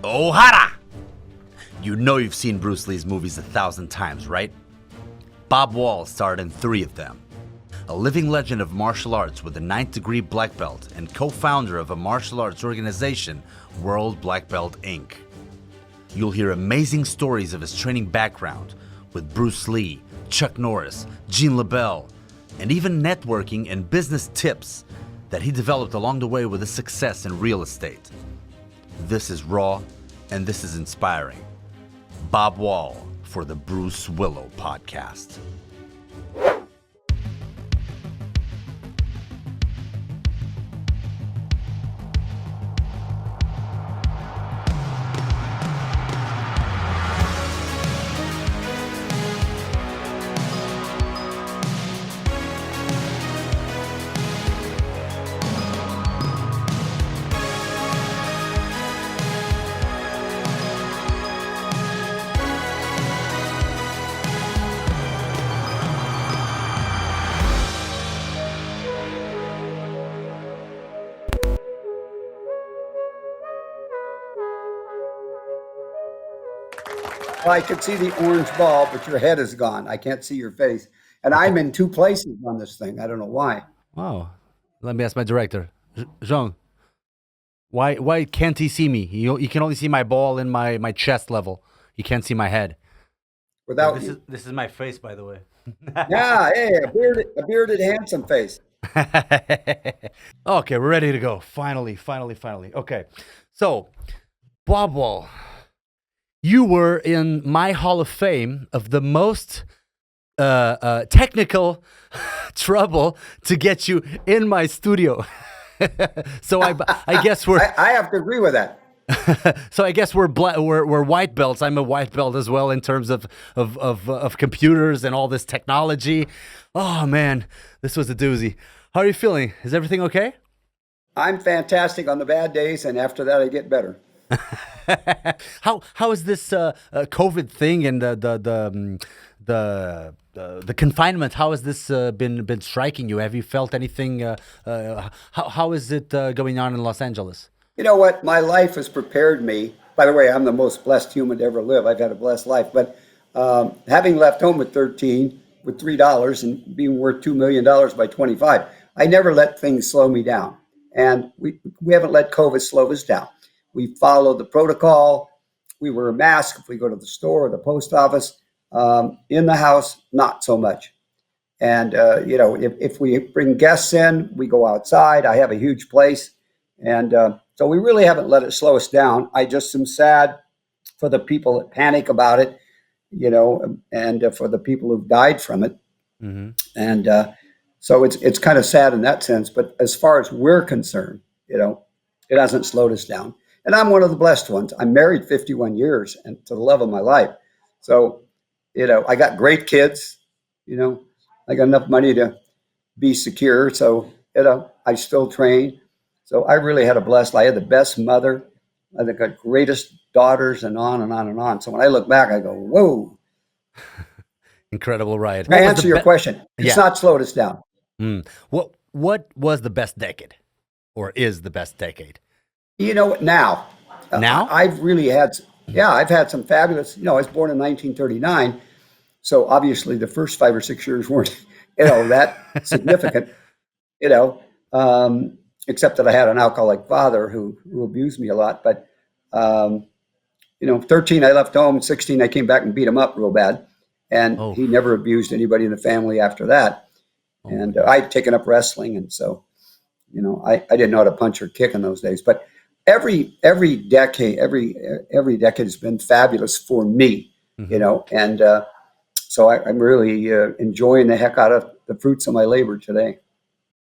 Ohara! You know you've seen Bruce Lee's movies 1,000 times, right? Bob Wall starred in 3 of them. A living legend of martial arts with a 9th degree black belt and co-founder of a martial arts organization, World Black Belt Inc. You'll hear amazing stories of his training background with Bruce Lee, Chuck Norris, Gene Lebell, and even networking and business tips that he developed along the way with his success in real estate. This is raw and this is inspiring. Bob Wall for the Bruce Willow podcast. I could see the orange ball, but your head is gone. I can't see your face. And I'm in 2 places on this thing. I don't know why. Wow. Let me ask my director. Jean, why can't he see me? He can only see my ball in my chest level. He can't see my head. Without this is my face, by the way. Yeah, hey, a bearded handsome face. Okay, we're ready to go. Finally. Okay. So, Bob Wall, you were in my Hall of Fame of the most technical trouble to get you in my studio. So I guess we're. I have to agree with that. So I guess we're white belts. I'm a white belt as well in terms of computers and all this technology. Oh man, this was a doozy. How are you feeling? Is everything okay? I'm fantastic on the bad days, and after that, I get better. How is this COVID thing and the confinement? How has this been striking you? Have you felt anything? How is it going on in Los Angeles? You know what? My life has prepared me. By the way, I'm the most blessed human to ever live. I've had a blessed life. But having left home at 13 with $3 and being worth $2 million by 25, I never let things slow me down. And we haven't let COVID slow us down. We follow the protocol. We wear a mask if we go to the store or the post office. In the house, not so much. And, if we bring guests in, we go outside. I have a huge place. And so we really haven't let it slow us down. I just am sad for the people that panic about it, and for the people who've died from it. Mm-hmm. And so it's kind of sad in that sense. But as far as we're concerned, it hasn't slowed us down. And I'm one of the blessed ones. I'm married 51 years and to the love of my life. So, I got great kids, I got enough money to be secure. So, I still train. So I really had a blessed life. I had the best mother. I had the greatest daughters and on and on and on. So when I look back, I go, whoa. Incredible ride. I answer your question. It's not slowed us down. What was the best decade or is the best decade? Now. Now? I've really had, I've had some fabulous, I was born in 1939. So obviously the first 5 or 6 years weren't, that significant, except that I had an alcoholic father who abused me a lot. But, 13, I left home. 16, I came back and beat him up real bad. And he never abused anybody in the family after that. And I'd taken up wrestling. And so, I didn't know how to punch or kick in those days. But every decade has been fabulous for me, and so I'm really enjoying the heck out of the fruits of my labor today.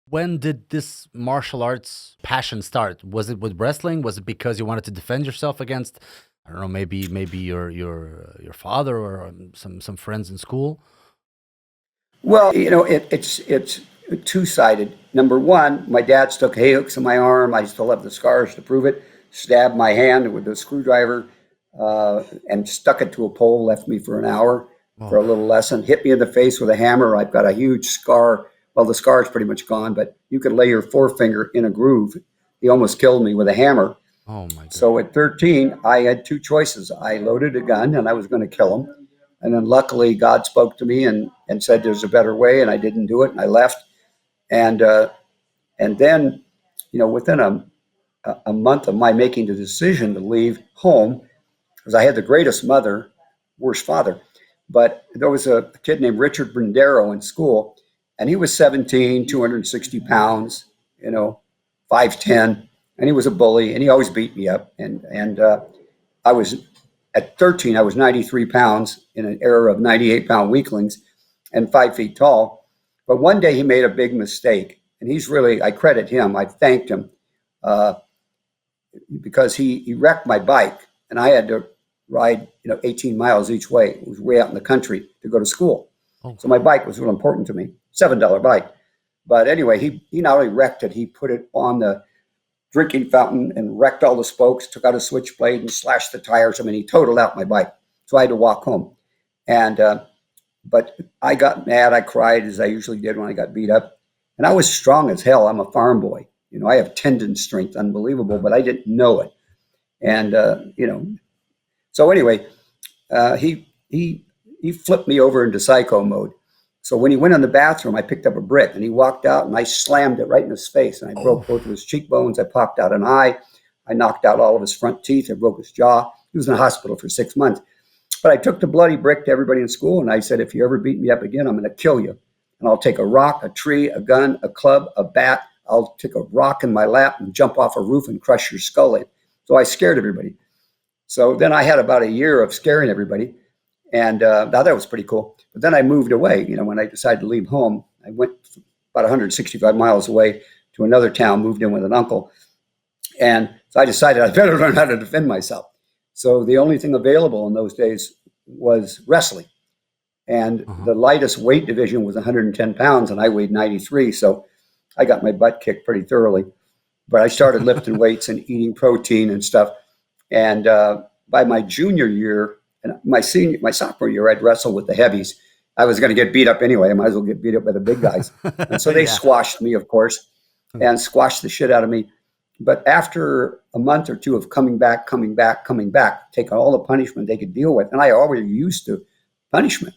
When did this martial arts passion start? Was it with wrestling? Was it because you wanted to defend yourself against, I don't know, maybe your father or some friends in school? Well, it's two-sided. Number one, my dad stuck hay hooks in my arm. I still have the scars to prove it. Stabbed my hand with a screwdriver and stuck it to a pole. Left me for an hour for a little lesson. Hit me in the face with a hammer. I've got a huge scar. Well, the scar's pretty much gone, but you could lay your forefinger in a groove. He almost killed me with a hammer. Oh my So goodness. at 13, I had two choices. I loaded a gun and I was going to kill him. And then luckily, God spoke to me and said there's a better way, and I didn't do it, and I left. And and then, within a month of my making the decision to leave home, because I had the greatest mother, worst father, but there was a kid named Richard Brindero in school, and he was 17, 260 pounds, 5'10", and he was a bully, and he always beat me up. And I was at 13, I was 93 pounds in an era of 98-pound weaklings and 5 feet tall. But one day he made a big mistake, and I credit him, I thanked him, uh, because he wrecked my bike, and I had to ride 18 miles each way. It was way out in the country to go to school. Oh, So my bike was real important to me, $7 bike. But anyway, he not only wrecked it, he put it on the drinking fountain and wrecked all the spokes, took out a switchblade and slashed the tires. I mean, he totaled out my bike. So I had to walk home. And but I got mad. I cried as I usually did when I got beat up. And I was strong as hell. I'm a farm boy. I have tendon strength, unbelievable, but I didn't know it. And so anyway, he flipped me over into psycho mode. So when he went in the bathroom, I picked up a brick and he walked out and I slammed it right in his face and I oh, broke both of his cheekbones. I popped out an eye. I knocked out all of his front teeth. I broke his jaw. He was in the hospital for 6 months. But I took the bloody brick to everybody in school and I said, if you ever beat me up again, I'm going to kill you. And I'll take a rock, a tree, a gun, a club, a bat. I'll take a rock in my lap and jump off a roof and crush your skull in. So I scared everybody. So then I had about a year of scaring everybody. And now that was pretty cool. But then I moved away. When I decided to leave home, I went about 165 miles away to another town, moved in with an uncle. And so I decided I better learn how to defend myself. So the only thing available in those days was wrestling. And uh-huh. the lightest weight division was 110 pounds, and I weighed 93. So I got my butt kicked pretty thoroughly. But I started lifting weights and eating protein and stuff. And by my junior year and my sophomore year, I'd wrestle with the heavies. I was going to get beat up anyway. I might as well get beat up by the big guys. And so they Yeah. squashed me, of course, and squashed the shit out of me. But after a month or two of coming back, taking all the punishment they could deal with, and I already used to punishment.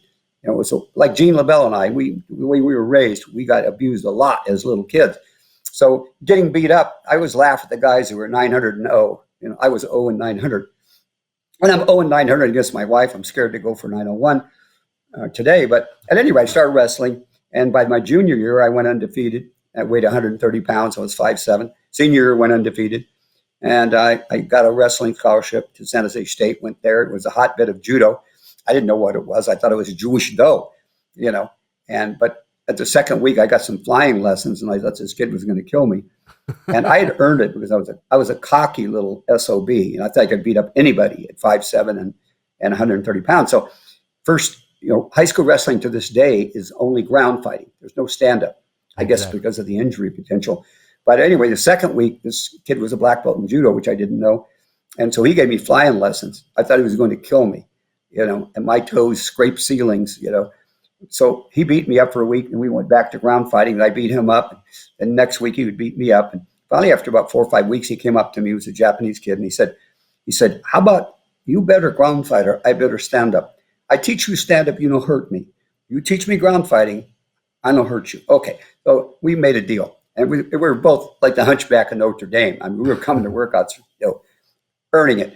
So like Gene Lebell and I, the way we were raised, we got abused a lot as little kids. So getting beat up, I always laugh at the guys who were 900 and 0. I was 0 and 900. And I'm 0 and 900 against my wife. I'm scared to go for 901 today. But at any rate, I started wrestling. And by my junior year, I went undefeated. I weighed 130 pounds. I was 5'7". Senior year, went undefeated. And I got a wrestling scholarship to San Jose State, went there. It was a hotbed of judo. I didn't know what it was. I thought it was Jewish dough, but at the second week, I got some flying lessons, and I thought this kid was going to kill me. And I had earned it because I was a cocky little SOB. I thought I could beat up anybody at 5'7" and 130 pounds. So first, high school wrestling to this day is only ground fighting. There's no stand-up, I guess, Exactly. because of the injury potential. But anyway, the second week, this kid was a black belt in judo, which I didn't know. And so he gave me flying lessons. I thought he was going to kill me, and my toes scraped ceilings. So he beat me up for a week, and we went back to ground fighting. And I beat him up, and next week he would beat me up. And finally, after about 4 or 5 weeks, he came up to me. He was a Japanese kid, and he said, "How about you better ground fighter? I better stand up. I teach you stand up, you no hurt me. You teach me ground fighting, I no hurt you." Okay, so we made a deal, and we were both like the Hunchback of Notre Dame. I mean, we were coming to workouts, earning it.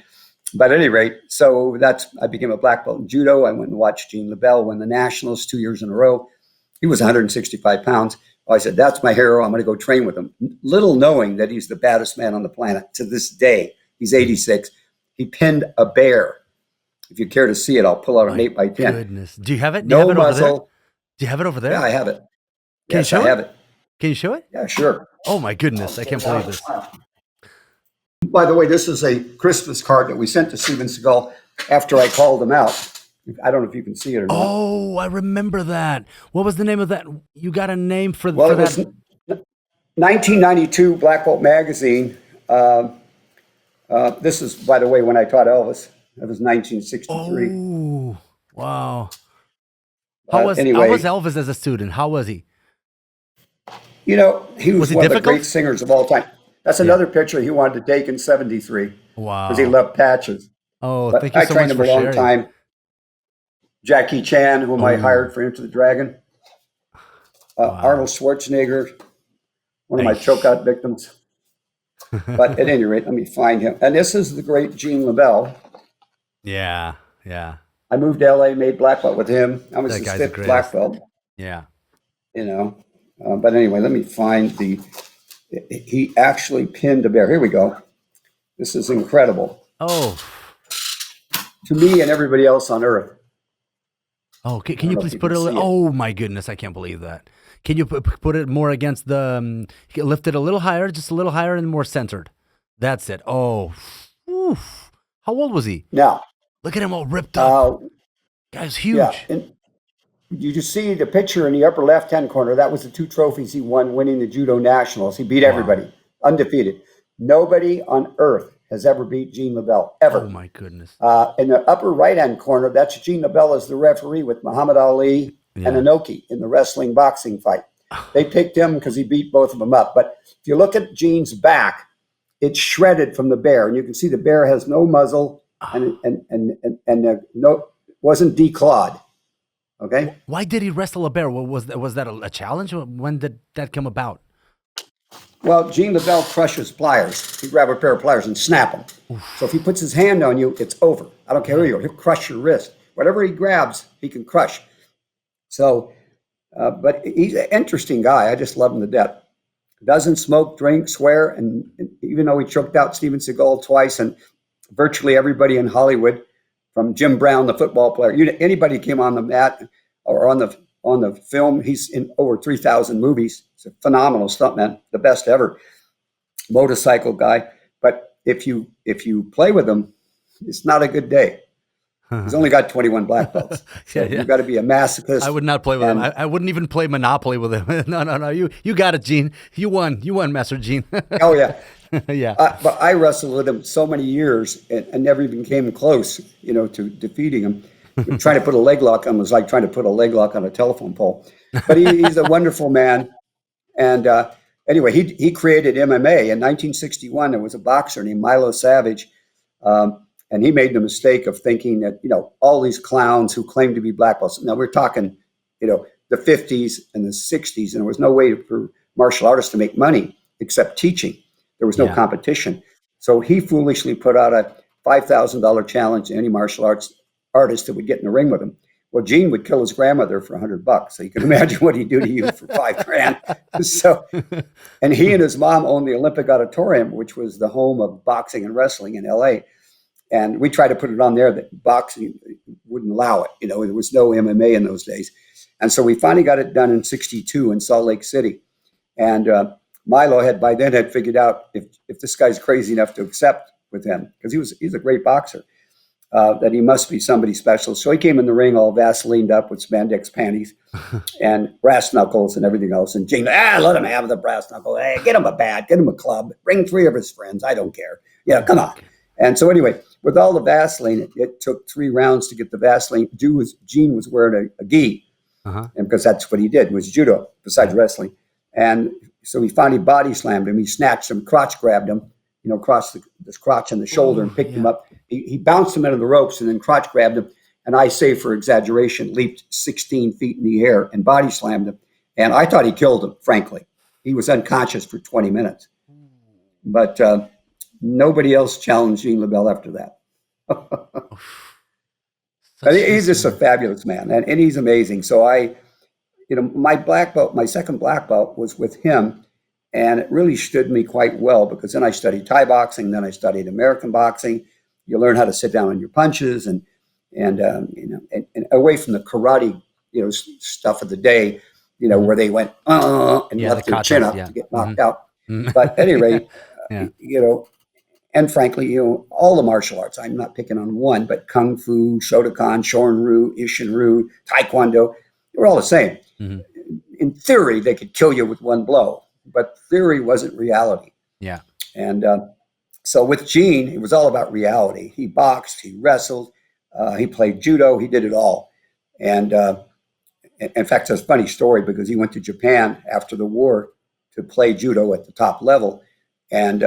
But at any rate, so I became a black belt in judo. I went and watched Gene Lebell win the nationals 2 years in a row. He was 165 pounds. I said, that's my hero. I'm going to go train with him. Little knowing that he's the baddest man on the planet to this day. He's 86. He pinned a bear. If you care to see it, I'll pull out an 8x10. Goodness. Do you have it? Do No you have it over there? muzzle. Do you have it over there? Yeah, I have it. Can you Yes, show I it? have it. Can you show it? Yeah, sure. Oh my goodness. I can't believe this. By the way, this is a Christmas card that we sent to Steven Seagal after I called him out. I don't know if you can see it or not. Oh, I remember that. What was the name of that? You got a name for, Well, for it was that? 1992 Black Bolt magazine. This is, by the way, when I taught Elvis. That was 1963. Oh, wow. How was Anyway, Elvis as a student? How was he? he was he one of the difficult? great singers of all time. That's Yeah. another picture he wanted to take in '73 because he Wow. loved patches. Oh, But thank you I so trained much him for a long sharing. time. Jackie Chan, whom I Oh, hired for Into the Dragon. Arnold wow. Schwarzenegger, one of my Ay. chokeout victims. But at any rate, let me find him. And this is the great Gene Lebell. Yeah, yeah. I moved to LA, made black belt with him. I was That his guy's the fifth black greatest. belt, Yeah. you know. But anyway, let me find the. He actually pinned a bear. Here we go. This is incredible Oh, to me and everybody else on earth. oh. I Can don't you know if please you put can it? see it. Oh my goodness, I can't believe that. Can you put it more against the? Lift it a little higher, just a little higher, and more centered. That's it. Oh, oof. How old was he? Now, Look at him all ripped up. uh, Guy's yeah, huge. and you just see the picture in the upper left-hand corner. That was the two trophies he won winning the Judo Nationals. He beat Wow. everybody, undefeated. Nobody on earth has ever beat Gene Lebell, Oh ever. my goodness. In the upper right-hand corner, that's Gene Lebell as the referee with Muhammad Ali and Yeah. Inoki in the wrestling boxing fight. They picked him because he beat both of them up. But if you look at Gene's back, it's shredded from the bear, and you can see the bear has no muzzle and no wasn't declawed. Okay. Why did he wrestle a bear? Was that a challenge? When did that come about? Well, Gene Lebell crushes pliers. He grab a pair of pliers and snap them. So if he puts his hand on you, it's over. I don't care who you are. He'll crush your wrist. Whatever he grabs, he can crush. So, but he's an interesting guy. I just love him to death. Doesn't smoke, drink, swear, and even though he choked out Steven Seagal twice and virtually everybody in Hollywood, from Jim Brown, the football player, anybody came on the mat or on the film, he's in over 3,000 movies. He's a phenomenal stuntman, the best ever, motorcycle guy. But if you play with him, it's not a good day. He's only got 21 black belts, Yeah, so yeah. you got to be a masochist. I would not play with him. And I wouldn't even play Monopoly with him. No. You got it, Gene. You won. You won, Master Gene. oh yeah, Yeah. but I wrestled with him so many years and never even came close, to defeating him. Trying to put a leg lock on him was like trying to put a leg lock on a telephone pole. But he's a wonderful man. And anyway, he created MMA. In 1961, there was a boxer named Milo Savage. And he made the mistake of thinking that, all these clowns who claim to be black belts. Now we're talking, the 50s and the 60s, and there was no way for martial artists to make money except teaching. There was no Yeah. competition. So he foolishly put out a $5,000 challenge to any martial arts artist that would get in the ring with him. Well, Gene would kill his grandmother for $100. So you can imagine what he'd do to you for $5,000. So, and he and his mom owned the Olympic Auditorium, which was the home of boxing and wrestling in LA. And we tried to put it on there that boxing wouldn't allow it. There was no MMA in those days. And so we finally got it done in '62 in Salt Lake City. And Milo had by then had figured out if this guy's crazy enough to accept with him, because he's a great boxer, that he must be somebody special. So he came in the ring all Vaselined up with spandex panties and brass knuckles and everything else. And Gene, let him have the brass knuckle. Hey, get him a bat, get him a club, bring 3 of his friends. I don't care. Come on. And so anyway, with all the Vaseline, it took 3 rounds to get the Vaseline. Gene was wearing a gi, and because that's what he did, was judo, besides wrestling. And so he finally body slammed him. He snatched him, crotch grabbed him, across the crotch and the shoulder and picked him up. He bounced him into the ropes and then crotch grabbed him. And I say, for exaggeration, leaped 16 feet in the air and body slammed him. And I thought he killed him, frankly. He was unconscious for 20 minutes. But nobody else challenged Gene Lebell after that. But he's just a fabulous man, and he's amazing. So my black belt, my second black belt was with him, and it really stood me quite well because then I studied Thai boxing, then I studied American boxing. You learn how to sit down on your punches and away from the karate, stuff of the day, where they went and left their chin up to get knocked out. But at any rate, and frankly, all the martial arts, I'm not picking on one, but Kung Fu, Shotokan, Shorin-ryu, Ishin-ryu, Taekwondo, they were all the same. Mm-hmm. In theory, they could kill you with one blow, but theory wasn't reality. Yeah. And so with Gene, it was all about reality. He boxed, he wrestled, he played judo, he did it all. And in fact, it's a funny story because he went to Japan after the war to play judo at the top level. And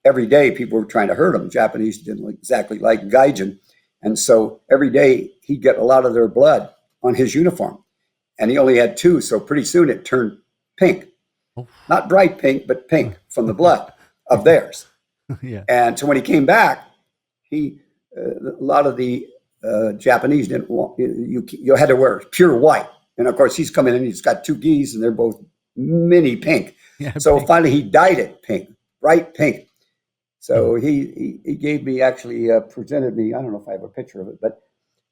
every day people were trying to hurt him. Japanese didn't exactly like gaijin. And so every day he'd get a lot of their blood on his uniform. And he only had 2, so pretty soon it turned pink. Not bright pink, but pink from the blood of theirs. Yeah. And so when he came back, a lot of the Japanese didn't want, you had to wear pure white. And of course, he's coming in, he's got 2 gis, and they're both mini pink. Yeah, so pink. finally he dyed it pink, bright pink. So he gave me, actually presented me, I don't know if I have a picture of it, but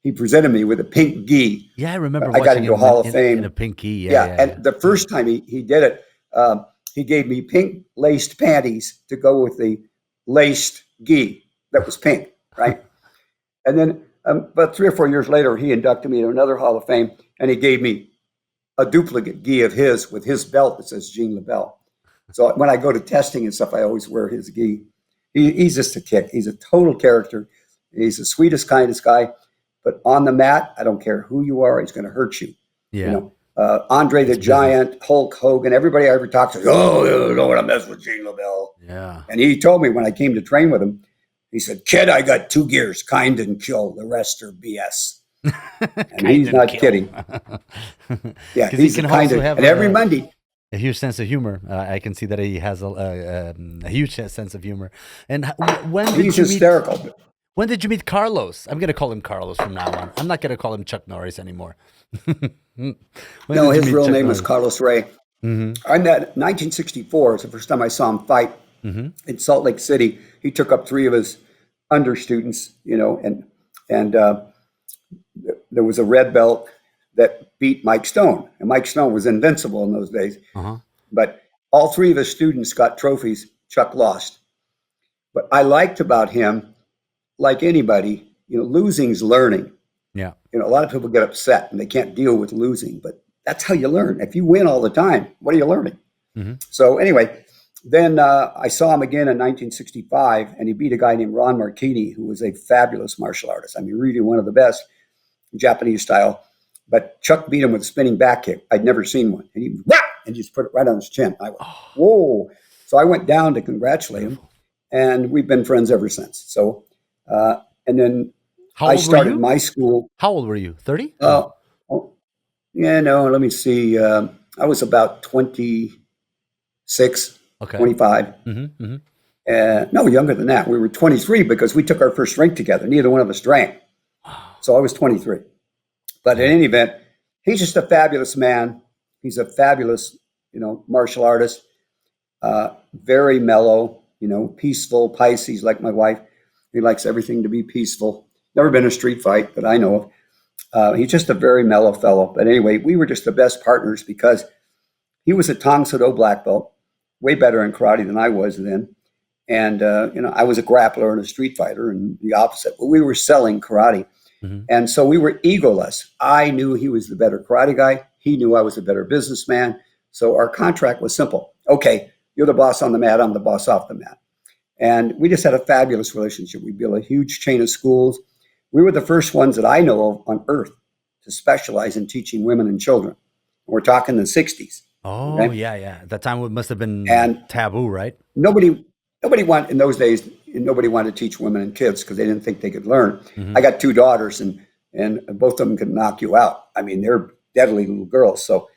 he presented me with a pink gi. Yeah, I remember I got into him Hall of Fame. In a pink gi. And the first time he did it, he gave me pink laced panties to go with the laced gi that was pink, right? And then about 3 or 4 years later, he inducted me into another Hall of Fame, and he gave me a duplicate gi of his with his belt that says Gene Lebell. So when I go to testing and stuff, I always wear his gi. He's just a kick. He's a total character. He's the sweetest, kindest guy. But on the mat, I don't care who you are, he's going to hurt you. Yeah. You know, Andre the Giant, Hulk Hogan, everybody I ever talked to, oh, you don't want to mess with Gene Lebell. Yeah. And he told me when I came to train with him, he said, kid, I got 2 gears, kind and kill. The rest are BS. And he's not kidding. Yeah, he's he can kind also of, have and every Monday. A huge sense of humor. I can see that he has a huge sense of humor. And when did He's you hysterical. When did you meet Carlos? I'm going to call him Carlos from now on. I'm not going to call him Chuck Norris anymore. No, his real name was Carlos Ray. Mm-hmm. I met 1964. It's the first time I saw him fight in Salt Lake City. He took up 3 of his under students, you know, and there was a red belt that beat Mike Stone. And Mike Stone was invincible in those days. But all 3 of his students got trophies. Chuck lost. But I liked about him, like anybody, you know, losing's learning. Yeah. You know, a lot of people get upset and they can't deal with losing, but that's how you learn. If you win all the time, what are you learning? So anyway, then I saw him again in 1965, and he beat a guy named Ron Martini, who was a fabulous martial artist. I mean, really one of the best, Japanese style. But Chuck beat him with a spinning back kick. I'd never seen one. And he whap, and just put it right on his chin. I went, whoa. So I went down to congratulate him, and we've been friends ever since. So, and then I started my school. How old were you? 30? Yeah, no, let me see. I was about 26, 25. No, younger than that. We were 23 because we took our first drink together. Neither one of us drank. So I was 23. But in any event, he's just a fabulous man. He's a fabulous, you know, martial artist. Very mellow, you know, peaceful, Pisces like my wife. He likes everything to be peaceful. Never been a street fight that I know of. He's just a very mellow fellow. But anyway, we were just the best partners because he was a Tang Soo Do black belt, way better in karate than I was then. And, you know, I was a grappler and a street fighter and the opposite. But we were selling karate. And so we were egoless. I knew he was the better karate guy. He knew I was a better businessman. So our contract was simple. Okay, you're the boss on the mat. I'm the boss off the mat. And we just had a fabulous relationship. We built a huge chain of schools. We were the first ones that I know of on earth to specialize in teaching women and children. We're talking the 60s. Oh, right? yeah. At that time it must have been taboo, right? Nobody wanted, in those days, nobody wanted to teach women and kids because they didn't think they could learn. I got 2 daughters, and both of them could knock you out. I mean, they're deadly little girls. So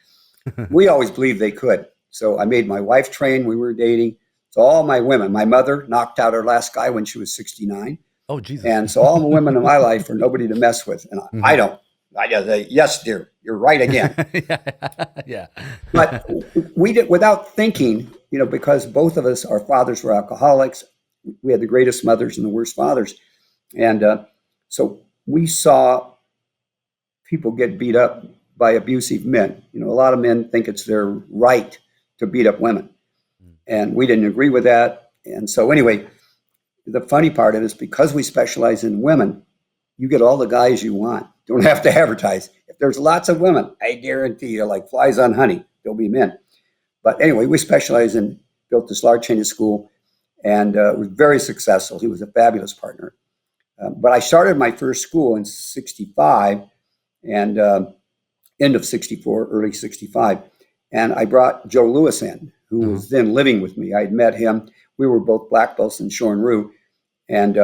we always believed they could. So I made my wife train. We were dating. So all my women, my mother knocked out her last guy when she was 69. Oh, Jesus. And so all the women in my life are nobody to mess with. And I don't. I just say, yes, dear, you're right again. Yeah. But we did, without thinking, you know, because both of us, our fathers were alcoholics. We had the greatest mothers and the worst fathers. And so we saw people get beat up by abusive men. You know, a lot of men think it's their right to beat up women. And we didn't agree with that. And so anyway, the funny part of it is because we specialize in women, you get all the guys you want. Don't have to advertise. If there's lots of women, I guarantee you, like flies on honey, there'll be men. But anyway, we specialize in, built this large chain of school, and it was very successful. He was a fabulous partner. But I started my first school in 65 and end of 64, early 65. And I brought Joe Lewis in, who was then living with me. I had met him. we were both black belts in Shorn Rue, and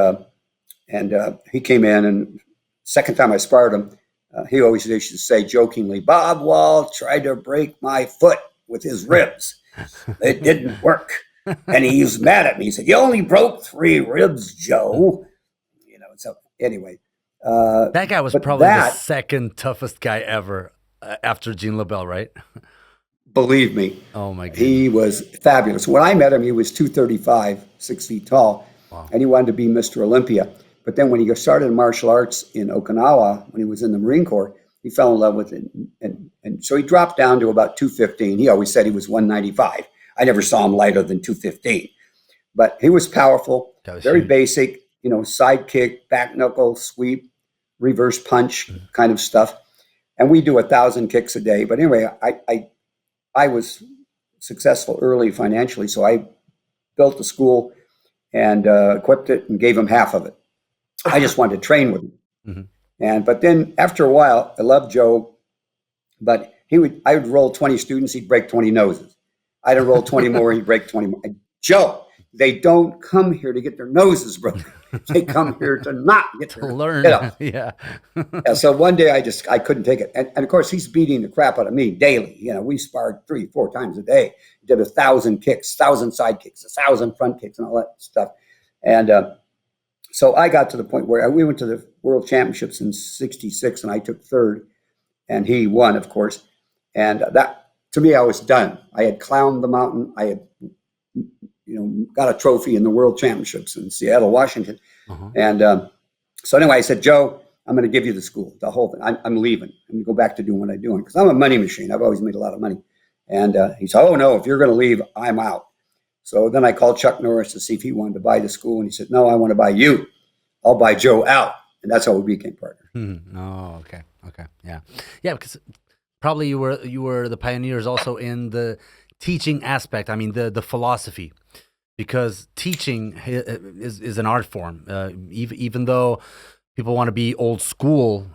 he came in, and second time I sparred him, he always used to say jokingly, "Bob Wall tried to break my foot with his ribs. It didn't work." And he was mad at me. He said, "You only broke 3 ribs, Joe." So anyway. That guy was probably the second toughest guy ever after Gene Lebell, right? Believe me. Oh, my God. He was fabulous. When I met him, he was 235, 6 feet tall, and he wanted to be Mr. Olympia. But then when he started martial arts in Okinawa, when he was in the Marine Corps, he fell in love with it. And so he dropped down to about 215. He always said he was 195. I never saw him lighter than 215. But he was powerful, very basic, side kick, back knuckle, sweep, reverse punch kind of stuff. And we do 1,000 kicks a day. But anyway, I was successful early financially, so I built a school and equipped it and gave him half of it. I just wanted to train with him. Mm-hmm. But then after a while, I loved Joe, but I would roll 20 students, he'd break 20 noses. I'd roll 20 more, he'd break 20 more. Joe, they don't come here to get their noses broken. They come here to not get to learn. Yeah. So one day I couldn't take it. And of course, he's beating the crap out of me daily. We sparred 3-4 times a day. He did 1,000 kicks, 1,000 side kicks, 1,000 front kicks, and all that stuff. And so I got to the point where we went to the World Championships in '66, and I took third, and he won, of course. And that, to me, I was done. I had climbed the mountain. I had, got a trophy in the World Championships in Seattle, Washington. Uh-huh. And so anyway, I said, "Joe, I'm going to give you the school, the whole thing. I'm leaving. I'm going to go back to doing what I'm doing because I'm a money machine. I've always made a lot of money." And he said, "Oh, no, if you're going to leave, I'm out." So then I called Chuck Norris to see if he wanted to buy the school. And he said, "No, I want to buy you. I'll buy Joe out." And that's how we became partners. Oh, okay. Yeah. Yeah, because probably you were the pioneers also in the teaching aspect. I mean, the philosophy. Because teaching is an art form. Even though people want to be old school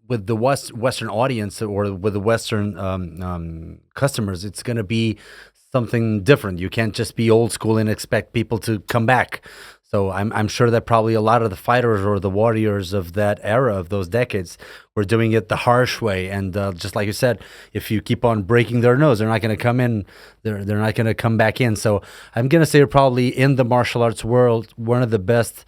with the Western audience or with the Western customers, it's going to be something different. You can't just be old school and expect people to come back. So I'm sure that probably a lot of the fighters or the warriors of that era, of those decades, were doing it the harsh way. And just like you said, if you keep on breaking their nose, they're not going to come in. They're not going to come back in. So I'm going to say you're probably in the martial arts world one of the best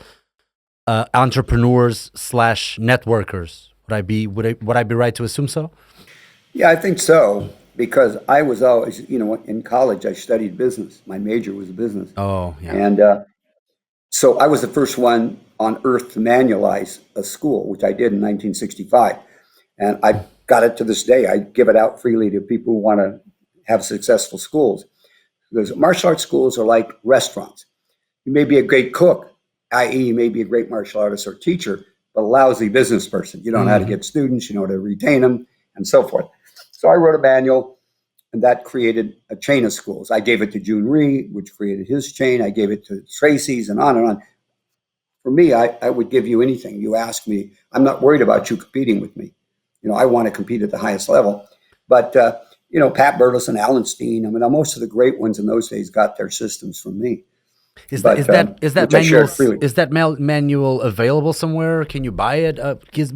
entrepreneurs / networkers. Would I be right to assume so? Yeah, I think so. Because I was always, in college, I studied business. My major was business. Oh, yeah. And so I was the first one on earth to manualize a school, which I did in 1965. And I got it to this day. I give it out freely to people who want to have successful schools. Because martial arts schools are like restaurants. You may be a great cook, i.e. you may be a great martial artist or teacher, but a lousy business person. You don't know how to get students, you know how to retain them, and so forth. So I wrote a manual, and that created a chain of schools. I gave it to June Rhee, which created his chain. I gave it to Tracy's, and on and on. For me, I would give you anything. You ask me, I'm not worried about you competing with me. I want to compete at the highest level. But, Pat Burleson, Alan Steen, most of the great ones in those days got their systems from me. Is that manual available somewhere? Can you buy it?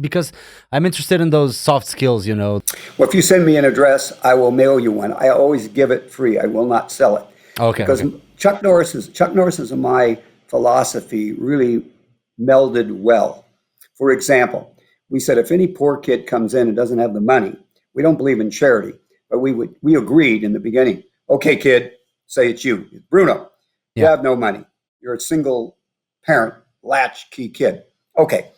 Because I'm interested in those soft skills, Well, if you send me an address, I will mail you one. I always give it free. I will not sell it. Okay. Because Chuck Norris's and my philosophy really melded well. For example, we said if any poor kid comes in and doesn't have the money, we don't believe in charity, but we agreed in the beginning. Okay, kid, say it's you, it's Bruno. You have no money. You're a single parent, latchkey kid. Okay.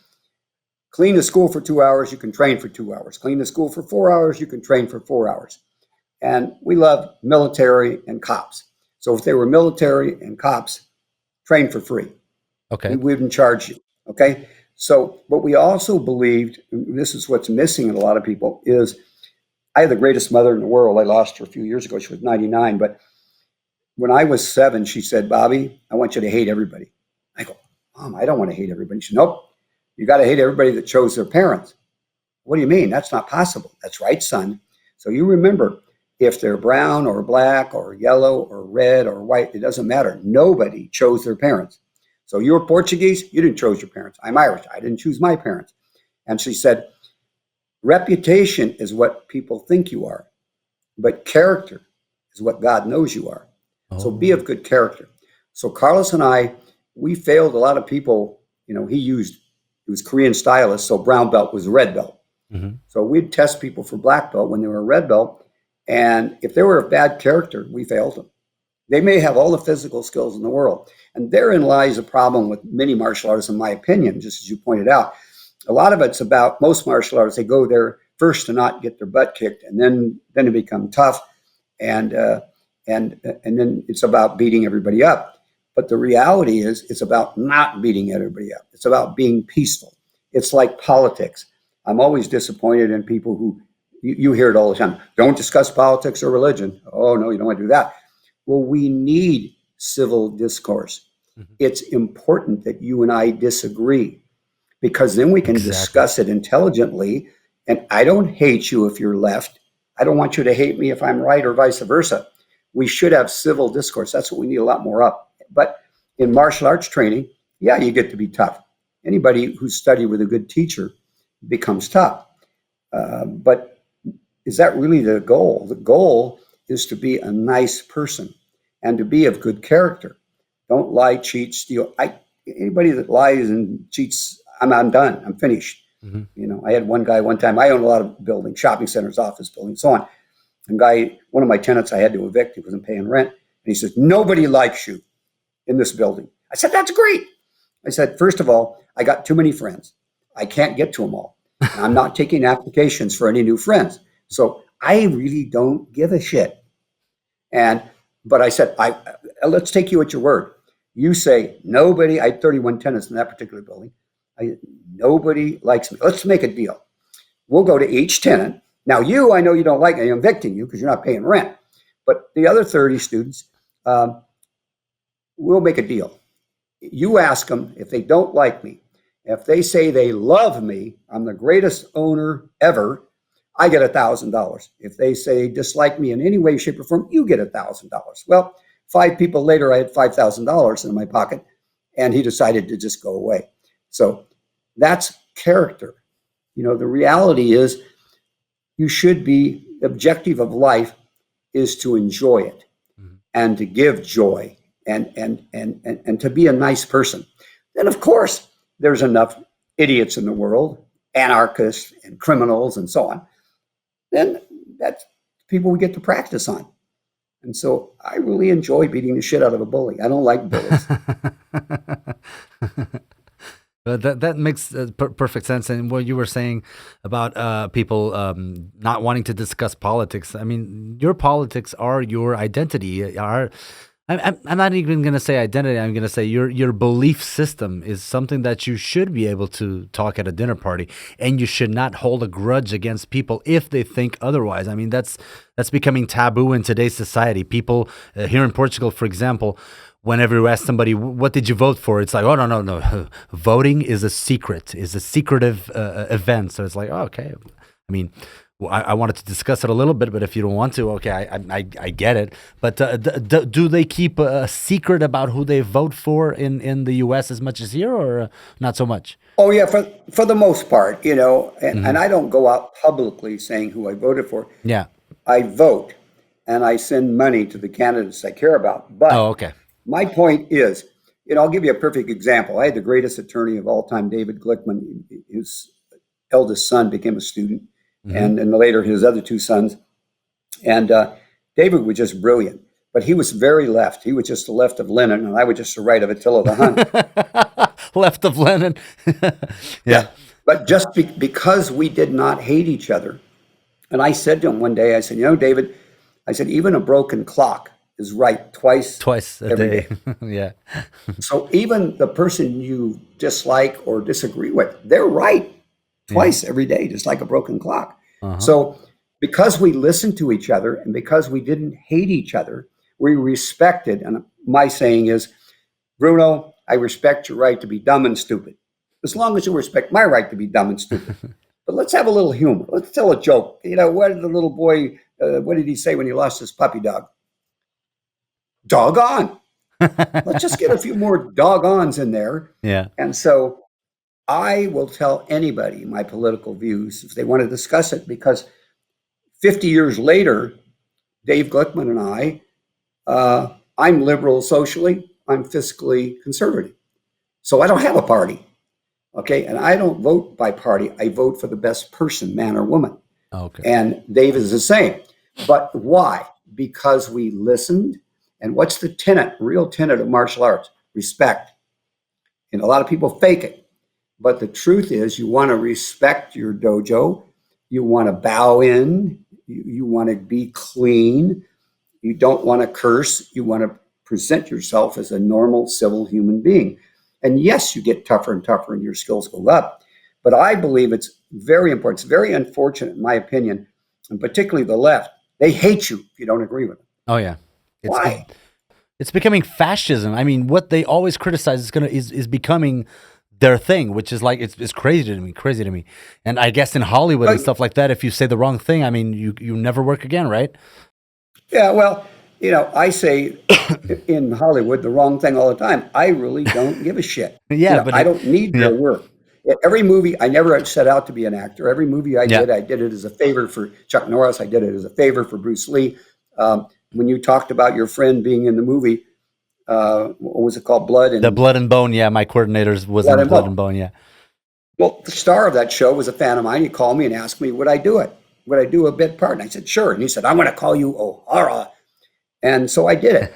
Clean the school for 2 hours, you can train for 2 hours. Clean the school for 4 hours, you can train for 4 hours. And we love military and cops. So if they were military and cops, train for free. Okay. We wouldn't charge you. Okay. So, but we also believed, and this is what's missing in a lot of people, is I had the greatest mother in the world. I lost her a few years ago. She was 99, but when I was 7, she said, "Bobby, I want you to hate everybody." I go, "Mom, I don't want to hate everybody." She said, "Nope, you got to hate everybody that chose their parents." "What do you mean? That's not possible." "That's right, son. So you remember, if they're brown or black or yellow or red or white, it doesn't matter. Nobody chose their parents. So you're Portuguese, you didn't choose your parents. I'm Irish, I didn't choose my parents. And she said, reputation is what people think you are, but character is what God knows you are. Oh. So be of good character. So Carlos and I, we failed a lot of people. He was Korean stylist, so brown belt was red belt. Mm-hmm. So we'd test people for black belt when they were a red belt. And if they were a bad character, we failed them. They may have all the physical skills in the world. And therein lies a problem with many martial artists, in my opinion, just as you pointed out. A lot of it's about most martial artists, they go there first to not get their butt kicked, and then they become tough. And then it's about beating everybody up. But the reality is it's about not beating everybody up. It's about being peaceful. It's like politics. I'm always disappointed in people who, you hear it all the time, don't discuss politics or religion. Oh, no, you don't want to do that. Well, we need civil discourse. Mm-hmm. It's important that you and I disagree, because then we can discuss it intelligently. And I don't hate you if you're left. I don't want you to hate me if I'm right, or vice versa. We should have civil discourse. That's what we need a lot more of. But in martial arts training, yeah, you get to be tough. Anybody who's studied with a good teacher becomes tough. But is that really the goal? The goal is to be a nice person and to be of good character. Don't lie, cheat, steal. Anybody that lies and cheats, I'm done. I'm finished. Mm-hmm. I had one guy one time, I own a lot of buildings, shopping centers, office buildings, so on. And one of my tenants I had to evict, he wasn't paying rent. And he says, nobody likes you in this building. I said, that's great. I said, first of all, I got too many friends. I can't get to them all. I'm not taking applications for any new friends. So I really don't give a shit. But I said, let's take you at your word. You say, nobody, I had 31 tenants in that particular building. Nobody likes me. Let's make a deal. We'll go to each tenant. Now I know you don't like me. I'm evicting you because you're not paying rent. But the other 30 students, we'll make a deal. You ask them if they don't like me. If they say they love me, I'm the greatest owner ever, I get $1,000. If they say dislike me in any way, shape, or form, you get $1,000. Well, 5 people later, I had $5,000 in my pocket, and he decided to just go away. So that's character. The reality is you should be, the objective of life is to enjoy it, mm-hmm. and to give joy and to be a nice person. Then, of course, there's enough idiots in the world, anarchists and criminals and so on. Then that's people we get to practice on. And so I really enjoy beating the shit out of a bully. I don't like bullies. That makes perfect sense. And what you were saying about people not wanting to discuss politics, I mean, your politics are your identity. I'm not even going to say identity. I'm going to say your belief system is something that you should be able to talk at a dinner party, and you should not hold a grudge against people if they think otherwise. I mean, that's becoming taboo in today's society. People here in Portugal, for example, whenever you ask somebody, what did you vote for? It's like, oh, no. Voting is a secretive event. So it's like, oh, okay. I mean, I wanted to discuss it a little bit, but if you don't want to, okay, I get it. But do they keep a secret about who they vote for in the U.S. as much as here, or not so much? Oh, yeah, for the most part, and, mm-hmm. and I don't go out publicly saying who I voted for. Yeah. I vote, and I send money to the candidates I care about. But okay. My point is, I'll give you a perfect example. I had the greatest attorney of all time, David Glickman. His eldest son became a student. Mm-hmm. And later his other 2 sons. And David was just brilliant, but he was very left. He was just the left of Lenin, and I was just the right of Attila the Hun. Left of Lenin. Yeah. But just because we did not hate each other. And I said to him one day, I said, David, I said, even a broken clock is right twice a day. Yeah. So even the person you dislike or disagree with, they're right twice every day, just like a broken clock. Uh-huh. So because we listened to each other and because we didn't hate each other, we respected. And my saying is, Bruno, I respect your right to be dumb and stupid, as long as you respect my right to be dumb and stupid. But let's have a little humor. Let's tell a joke. Where did the little boy what did he say when he lost his puppy dog? Doggone. Let's just get a few more doggons in there. Yeah. And so I will tell anybody my political views if they want to discuss it, because 50 years later, Dave Glickman and I'm liberal socially, I'm fiscally conservative. So I don't have a party. Okay. And I don't vote by party. I vote for the best person, man or woman. Okay. And Dave is the same. But why? Because we listened. And what's the real tenet of martial arts? Respect. And a lot of people fake it. But the truth is, you want to respect your dojo. You want to bow in. You want to be clean. You don't want to curse. You want to present yourself as a normal, civil human being. And yes, you get tougher and tougher and your skills go up. But I believe it's very important. It's very unfortunate, in my opinion, and particularly the left. They hate you if you don't agree with them. Oh, yeah. Why? It's becoming fascism. I mean, what they always criticize is becoming their thing, which is like, it's crazy to me. And I guess in Hollywood and stuff like that, if you say the wrong thing, I mean, you never work again, right? Yeah, well, I say in Hollywood the wrong thing all the time. I really don't give a shit. Yeah, but I don't need their work. Every movie, I never set out to be an actor. Every movie I did it as a favor for Chuck Norris. I did it as a favor for Bruce Lee. When you talked about your friend being in the movie, what was it called? The Blood and Bone. Yeah, my coordinators was in Blood and Bone. Yeah. Well, the star of that show was a fan of mine. He called me and asked me, would I do it? Would I do a bit part? And I said, sure. And he said, I'm going to call you O'Hara. And so I did it.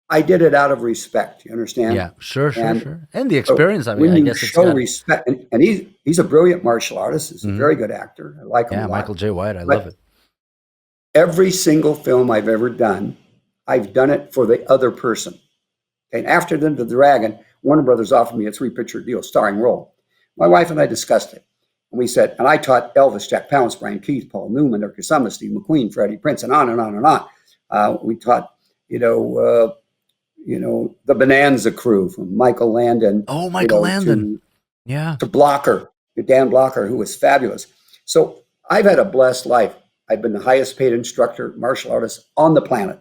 I did it out of respect. You understand? Yeah, sure. And the experience. So I mean, I guess show respect, and he's a brilliant martial artist. He's a very good actor. I like him a lot. Michael J. White. I love it. Every single film I've ever done, I've done it for the other person. And after Enter the Dragon, Warner Brothers offered me a 3-picture deal, starring role. My wife and I discussed it. And we said, and I taught Elvis, Jack Palance, Brian Keith, Paul Newman, Eric Summers, Steve McQueen, Freddie Prinze, and on and on and on. We taught, the Bonanza crew from Michael Landon. Oh, Michael Landon. To Blocker, to Dan Blocker, who was fabulous. So I've had a blessed life. I've been the highest paid instructor, martial artist on the planet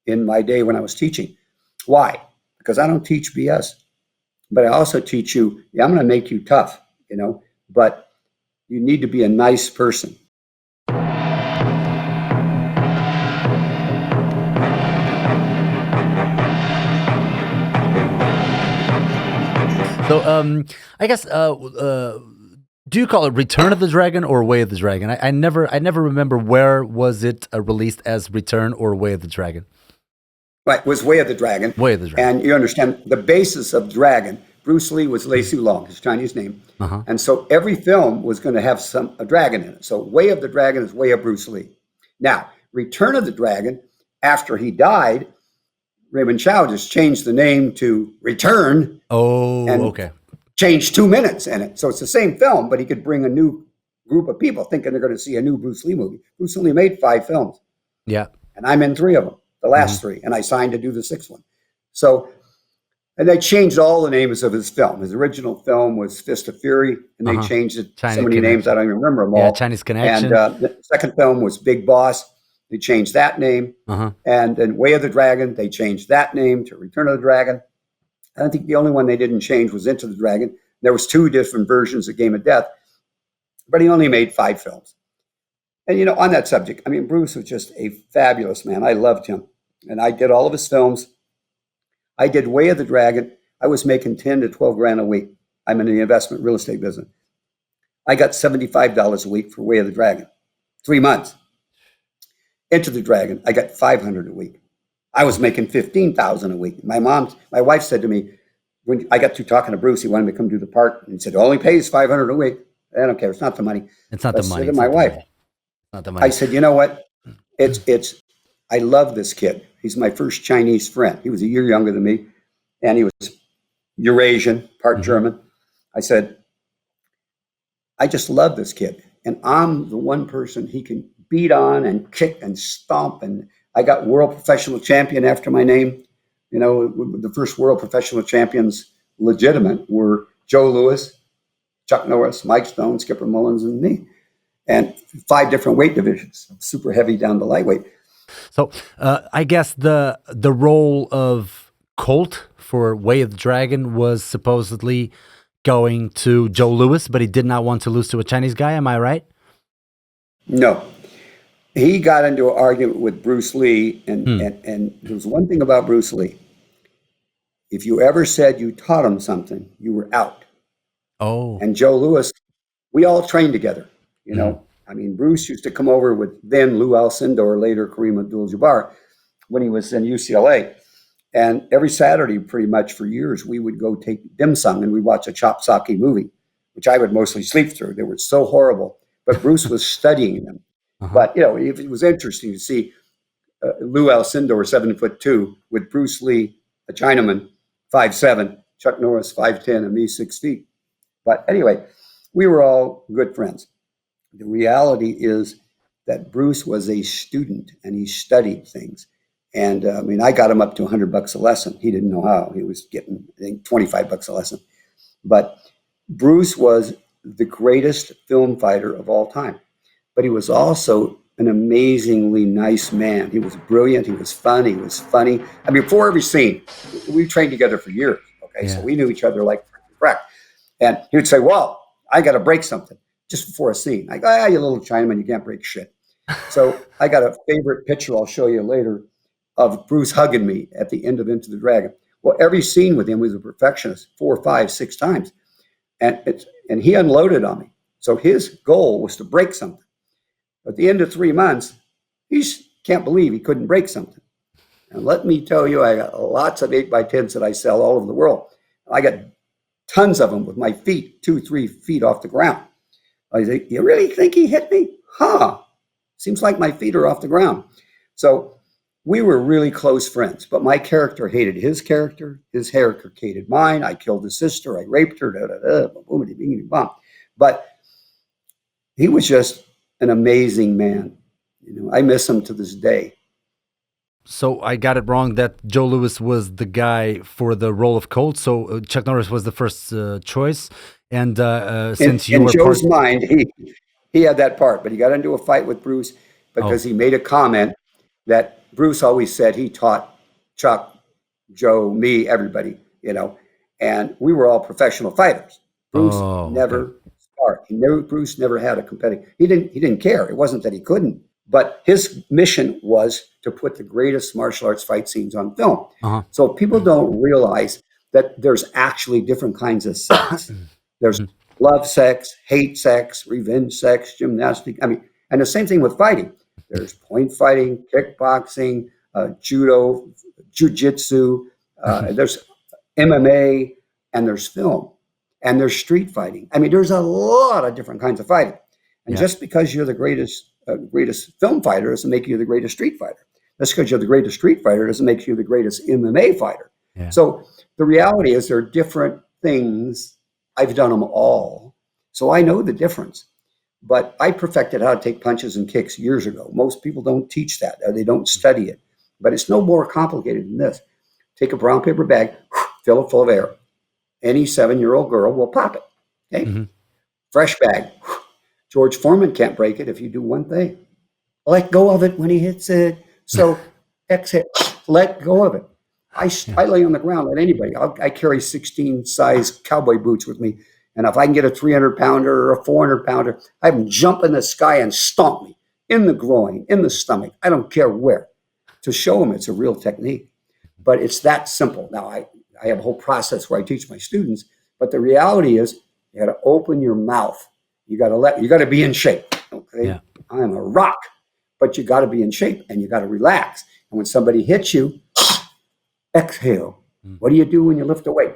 in my day when I was teaching. Why? Because I don't teach BS. But I also teach you, I'm going to make you tough, but you need to be a nice person. So, I guess, do you call it Return of the Dragon or Way of the Dragon? I never remember where was it released as Return or Way of the Dragon. Right, it was Way of the Dragon. Way of the Dragon. And you understand the basis of Dragon. Bruce Lee was Lei Su Long, his Chinese name. Uh-huh. And so every film was going to have a dragon in it. So Way of the Dragon is Way of Bruce Lee. Now, Return of the Dragon, after he died, Raymond Chow just changed the name to Return. Oh, okay. Changed 2 minutes in it. So it's the same film, but he could bring a new group of people thinking they're going to see a new Bruce Lee movie. Bruce only made 5 films. Yeah. And I'm in 3 of them, the last 3. And I signed to do the 6th one. So, and they changed all the names of his film. His original film was Fist of Fury, and they changed it Chinese so many Connection. names, I don't even remember them all. Yeah, Chinese Connection. And the second film was Big Boss. They changed that name. And then Way of the Dragon, they changed that name to Return of the Dragon. I think the only one they didn't change was Into the Dragon. There was 2 different versions of Game of Death, but he only made 5 films. And, on that subject, I mean, Bruce was just a fabulous man. I loved him. And I did all of his films. I did Way of the Dragon. I was making 10 to 12 grand a week. I'm in the investment real estate business. I got $75 a week for Way of the Dragon. 3 months. Into the Dragon, I got $500 a week. I was making $15,000 a week. My wife said to me, when I got through talking to Bruce, he wanted me to come do the part. And he said, it only pays $500 a week. I don't care. It's not the money. It's not the money. I said to my wife, not the money. I said, you know what? I love this kid. He's my first Chinese friend. He was a year younger than me. And he was Eurasian, part German. I said, I just love this kid. And I'm the one person he can beat on and kick and stomp. And I got world professional champion after my name. The first world professional champions legitimate were Joe Louis, Chuck Norris, Mike Stone, Skipper Mullins, and me. and 5 different weight divisions, super heavy down to lightweight. So I guess the role of Colt for Way of the Dragon was supposedly going to Joe Louis, but he did not want to lose to a Chinese guy. Am I right? No. He got into an argument with Bruce Lee, and there was one thing about Bruce Lee. If you ever said you taught him something, you were out. Oh. And Joe Louis, we all trained together, you know. I mean, Bruce used to come over with then Lou Alcindor, later Kareem Abdul-Jabbar, when he was in UCLA. And every Saturday, pretty much for years, we would go take dim sum and we'd watch a chop socky movie, which I would mostly sleep through. They were so horrible. But Bruce was studying them. But, you know, it was interesting to see Lou Alcindor, 7'2", with Bruce Lee, a Chinaman, 5'7", Chuck Norris, 5'10", and me, 6 feet. But anyway, we were all good friends. The reality is that Bruce was a student and he studied things. And I mean, I got him up to $100 a lesson. He didn't know how. He was getting, I think, $25 a lesson. But Bruce was the greatest film fighter of all time. But he was also an amazingly nice man. He was brilliant. He was fun. He was funny. I mean, before every scene, we trained together for years. Okay, so we knew each other like crack. And he would say, "Well, I got to break something just before a scene." I go, "You little Chinaman, you can't break shit." So I got a favorite picture I'll show you later of Bruce hugging me at the end of Into the Dragon. Well, every scene with him was a perfectionist, 4, 5, 6 times, and he unloaded on me. So his goal was to break something. At the end of 3 months, he can't believe he couldn't break something. And let me tell you, I got lots of 8x10s that I sell all over the world. I got tons of them with my feet 2-3 feet off the ground. I say, "You really think he hit me? Huh? Seems like my feet are off the ground." So we were really close friends, but my character hated his character. His character hated mine. I killed his sister. I raped her. Boom. But he was just an amazing man. You know, I miss him to this day. So I got it wrong that Joe Louis was the guy for the role of Colt. So Chuck Norris was the first choice. And since you in were Joe's mind, he had that part, but he got into a fight with Bruce because he made a comment that Bruce always said he taught Chuck, Joe, me, everybody, you know, and we were all professional fighters. Bruce never sparred. Bruce never had a competitive. He didn't care. It wasn't that he couldn't, but his mission was to put the greatest martial arts fight scenes on film. So people don't realize that there's actually different kinds of sex. There's love sex, hate sex, revenge sex, gymnastics. I mean, and the same thing with fighting. There's point fighting, kickboxing, judo, jiu-jitsu, there's MMA, and there's film, and there's street fighting. I mean, there's a lot of different kinds of fighting. And just because you're the greatest film fighter doesn't make you the greatest street fighter. Just because you're the greatest street fighter doesn't make you the greatest MMA fighter. So the reality is there are different things. I've done them all. So I know the difference. But I perfected how to take punches and kicks years ago. Most people don't teach that. Or they don't study it. But it's no more complicated than this. Take a brown paper bag, fill it full of air. Any 7-year-old girl will pop it. Okay? Fresh bag. George Foreman can't break it if you do one thing. Let go of it when he hits it. So exhale. Let go of it. I lay on the ground, let anybody. I carry 16 size cowboy boots with me. And if I can get a 300-pounder or a 400-pounder, I have them jump in the sky and stomp me in the groin, in the stomach. I don't care where. To show them it's a real technique. But it's that simple. Now, I have a whole process where I teach my students. But the reality is you got to open your mouth. You got to be in shape. Okay? Yeah. I'm a rock. But you got to be in shape and you got to relax. And when somebody hits you, exhale. What do you do when you lift a weight?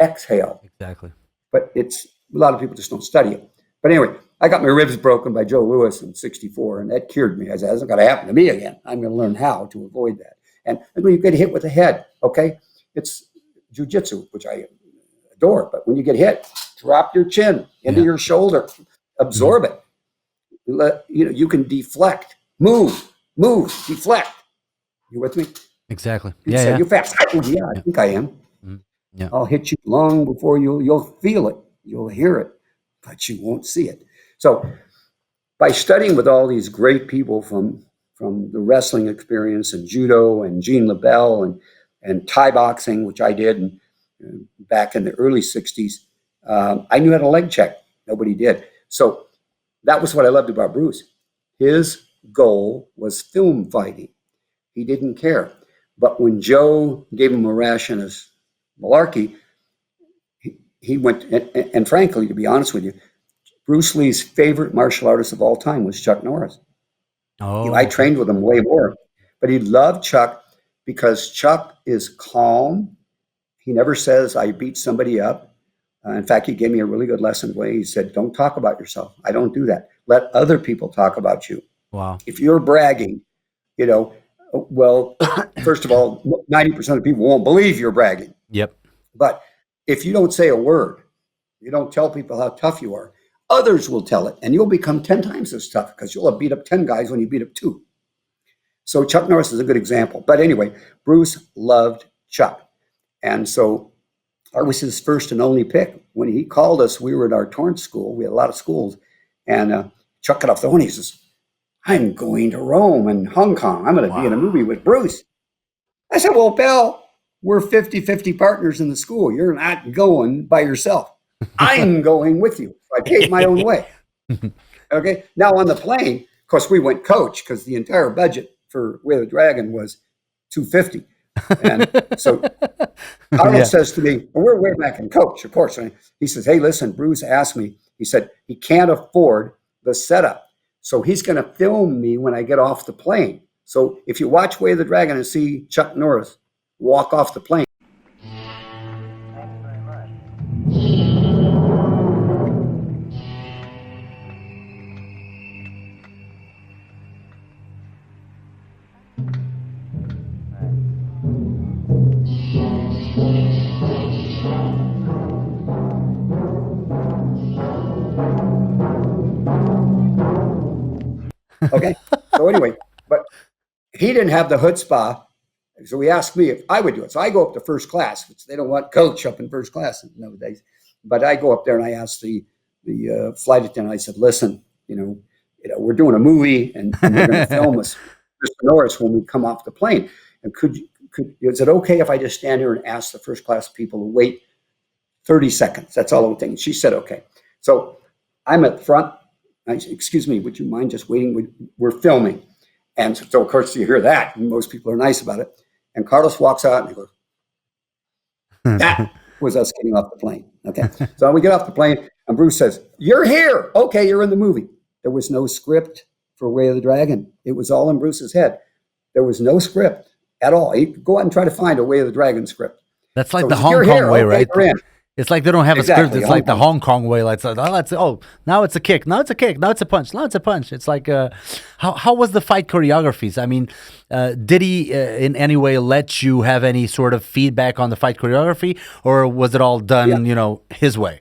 Exhale. Exactly. But a lot of people just don't study it. But anyway, I got my ribs broken by Joe Louis in '64, and that cured me. I said, that's not going to happen to me again. I'm going to learn how to avoid that. And when you get hit with the head, okay, it's jiu-jitsu, which I adore. But when you get hit, drop your chin into your shoulder, absorb it. You can deflect, move, deflect. You with me? Exactly. You're fast. I think I am. Yeah. I'll hit you long before you'll feel it. You'll hear it, but you won't see it. So by studying with all these great people from the wrestling experience and judo and Gene Lebell and Thai boxing, which I did back in the early 60s, I knew how to leg check. Nobody did. So that was what I loved about Bruce. His goal was film fighting. He didn't care. But when Joe gave him a ration of malarkey, he went, and frankly, to be honest with you, Bruce Lee's favorite martial artist of all time was Chuck Norris. Oh, I trained with him way more, but he loved Chuck because Chuck is calm. He never says, I beat somebody up. In fact, he gave me a really good lesson way. He said, don't talk about yourself. I don't do that. Let other people talk about you. wow. If you're bragging, well, first of all, 90% of people won't believe you're bragging. Yep. But if you don't say a word, you don't tell people how tough you are, others will tell it, and you'll become 10 times as tough because you'll have beat up 10 guys when you beat up 2. So Chuck Norris is a good example. But anyway, Bruce loved Chuck. And so I was his first and only pick. When he called us, we were at our Torrance school. We had a lot of schools. And Chuck got off the phone. He says, I'm going to Rome and Hong Kong. I'm going to be in a movie with Bruce. I said, well, pal, we're 50-50 partners in the school. You're not going by yourself. I'm going with you. So I paved my own way. Okay. Now on the plane, of course, we went coach because the entire budget for Way of the Dragon was $250. And so Arnold says to me, well, we're way back in coach, of course. And he says, hey, listen, Bruce asked me, he said, he can't afford the setup. So he's going to film me when I get off the plane. So if you watch Way of the Dragon and see Chuck Norris walk off the plane. Okay. So anyway, but he didn't have the chutzpah. So he asked me if I would do it. So I go up to first class, which they don't want coach up in first class nowadays. But I go up there and I asked the flight attendant, I said, listen, we're doing a movie and we're going to film us, Mr. Norris, when we come off the plane. And is it okay if I just stand here and ask the first class people to wait 30 seconds? That's all it would take. She said, okay. So I'm at the front. I said, excuse me, would you mind just waiting? We're filming. And so, of course, you hear that. And most people are nice about it. And Carlos walks out and he goes, that was us getting off the plane. Okay. So we get off the plane and Bruce says, you're here. Okay, you're in the movie. There was no script for Way of the Dragon. It was all in Bruce's head. There was no script at all. He'd go out and try to find a Way of the Dragon script. That's like so the Hong Kong way, right? You're in. It's like they don't have a script. It's like the Kong. Hong Kong way. Like, now it's a kick. Now it's a kick. Now it's a punch. Now it's a punch. It's like, how was the fight choreographies? I mean, did he in any way let you have any sort of feedback on the fight choreography, or was it all done, his way?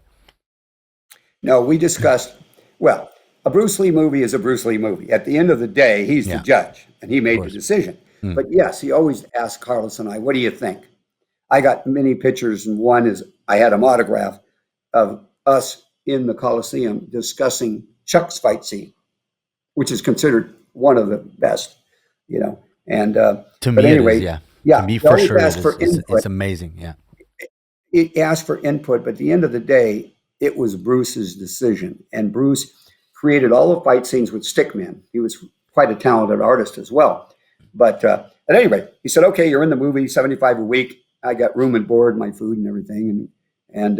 No, we discussed, well, a Bruce Lee movie is a Bruce Lee movie. At the end of the day, he's the judge, and he made the decision. But yes, he always asked Carlos and I, what do you think? I got many pictures, and one is I had an autograph of us in the Coliseum discussing Chuck's fight scene, which is considered one of the best, And to but me, anyway, it is, to me for sure, it's amazing. Yeah, he asked for input, but at the end of the day, it was Bruce's decision, and Bruce created all the fight scenes with stickmen. He was quite a talented artist as well. But at any rate, he said, "Okay, you're in the movie, $75 a week. I got room and board, my food and everything." And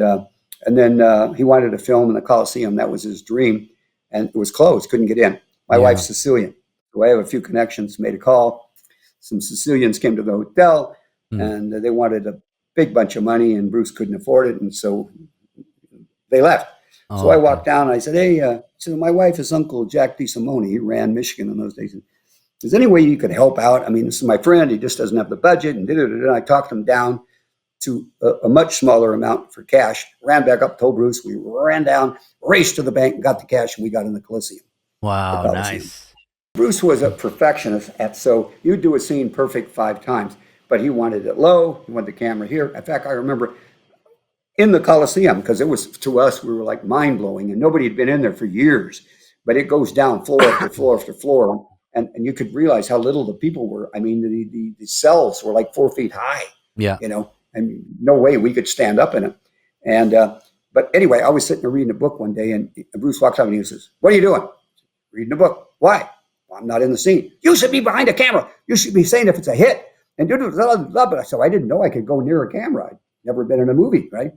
then he wanted to film in the Coliseum. That was his dream. And it was closed, couldn't get in. My wife's Sicilian. So I have a few connections, made a call. Some Sicilians came to the hotel and they wanted a big bunch of money and Bruce couldn't afford it. And so they left. So I walked down and I said, hey, so my wife is Uncle Jack DeSimone. He ran Michigan in those days. Is there any way you could help out? I mean, this is my friend. He just doesn't have the budget. And I talked him down to a much smaller amount for cash. Ran back up, told Bruce. We ran down, raced to the bank, and got the cash, and we got in the Coliseum. Wow, nice. Bruce was a perfectionist, so you'd do a scene perfect 5 times, but he wanted it low. He wanted the camera here. In fact, I remember in the Coliseum, because it was, to us, we were like mind-blowing, and nobody had been in there for years. but it goes down floor after floor after floor. And you could realize how little the people were. I mean, the cells were like 4 feet high, Yeah. and no way we could stand up in them. And, but anyway, I was sitting there reading a book one day, and Bruce walks up and he says, "What are you doing?" "Reading a book." "Why?" "Well, I'm not in the scene." "You should be behind a camera. You should be saying if it's a hit. And blah, blah, blah. So I didn't know I could go near a camera. I'd never been in a movie, right?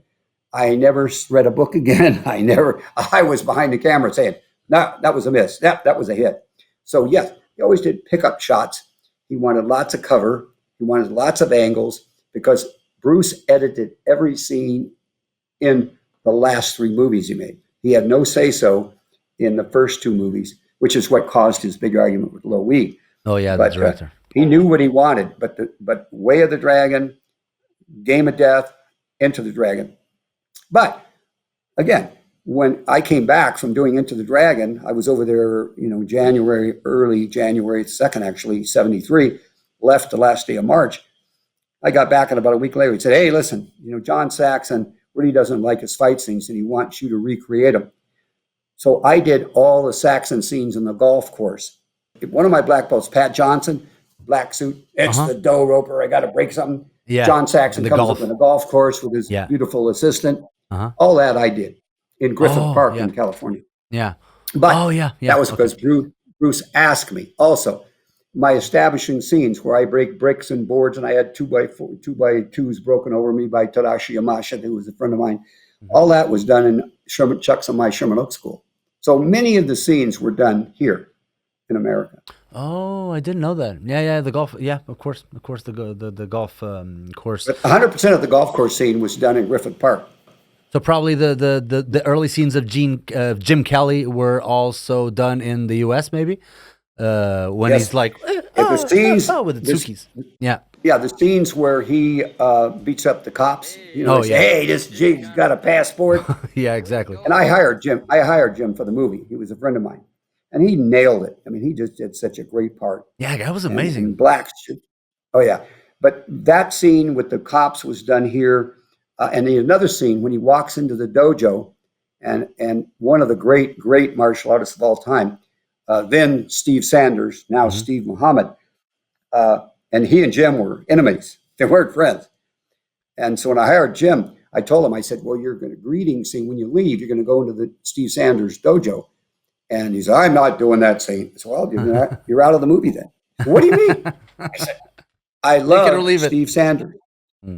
I never read a book again. I was behind the camera saying, "No, that was a miss. That was a hit." So yes, he always did pickup shots. He wanted lots of cover. He wanted lots of angles because Bruce edited every scene in the last 3 movies he made. He had no say-so in the first 2 movies, which is what caused his big argument with Luís. Oh yeah, the director. He knew what he wanted, but Way of the Dragon, Game of Death, Into the Dragon. But again, when I came back from doing Into the Dragon, I was over there, early January 2nd, actually, 73, left the last day of March. I got back, and about a week later, he said, "Hey, listen, John Saxon really doesn't like his fight scenes, and he wants you to recreate them." So I did all the Saxon scenes in the golf course. One of my black belts, Pat Johnson, black suit, it's the dough roper, I got to break something. Yeah. John Saxon comes up in a golf course with his beautiful assistant. All that I did in Griffith Park in California. Yeah. But that was because Bruce asked me. Also, my establishing scenes where I break bricks and boards, and I had 2x2s broken over me by Tadashi Yamashita, who was a friend of mine. All that was done in Chuck's and my Sherman Oaks School. So many of the scenes were done here in America. Oh, I didn't know that. Yeah, the golf. Yeah, of course, the golf course. But 100% of the golf course scene was done in Griffith Park. So probably the early scenes of Jim Kelly were also done in the U.S. maybe when he's like the scenes with the Tsukis. Yeah, the scenes where he beats up the cops. Hey, this Jig's got a passport. Yeah, exactly. And I hired Jim for the movie. He was a friend of mine, and he nailed it. I mean, he just did such a great part. Yeah, that was amazing. And Black. Oh yeah, but that scene with the cops was done here. And another scene when he walks into the dojo, and one of the great martial artists of all time, then Steve Sanders, now Steve Muhammad, and he and Jim were enemies. They weren't friends. And so when I hired Jim, I told him, I said, "Well, you're going to greeting scene when you leave. You're going to go into the Steve Sanders dojo." And he said, "I'm not doing that scene." I said, "Well, you're out of the movie then." "What do you mean?" I said, "I love Steve Sanders.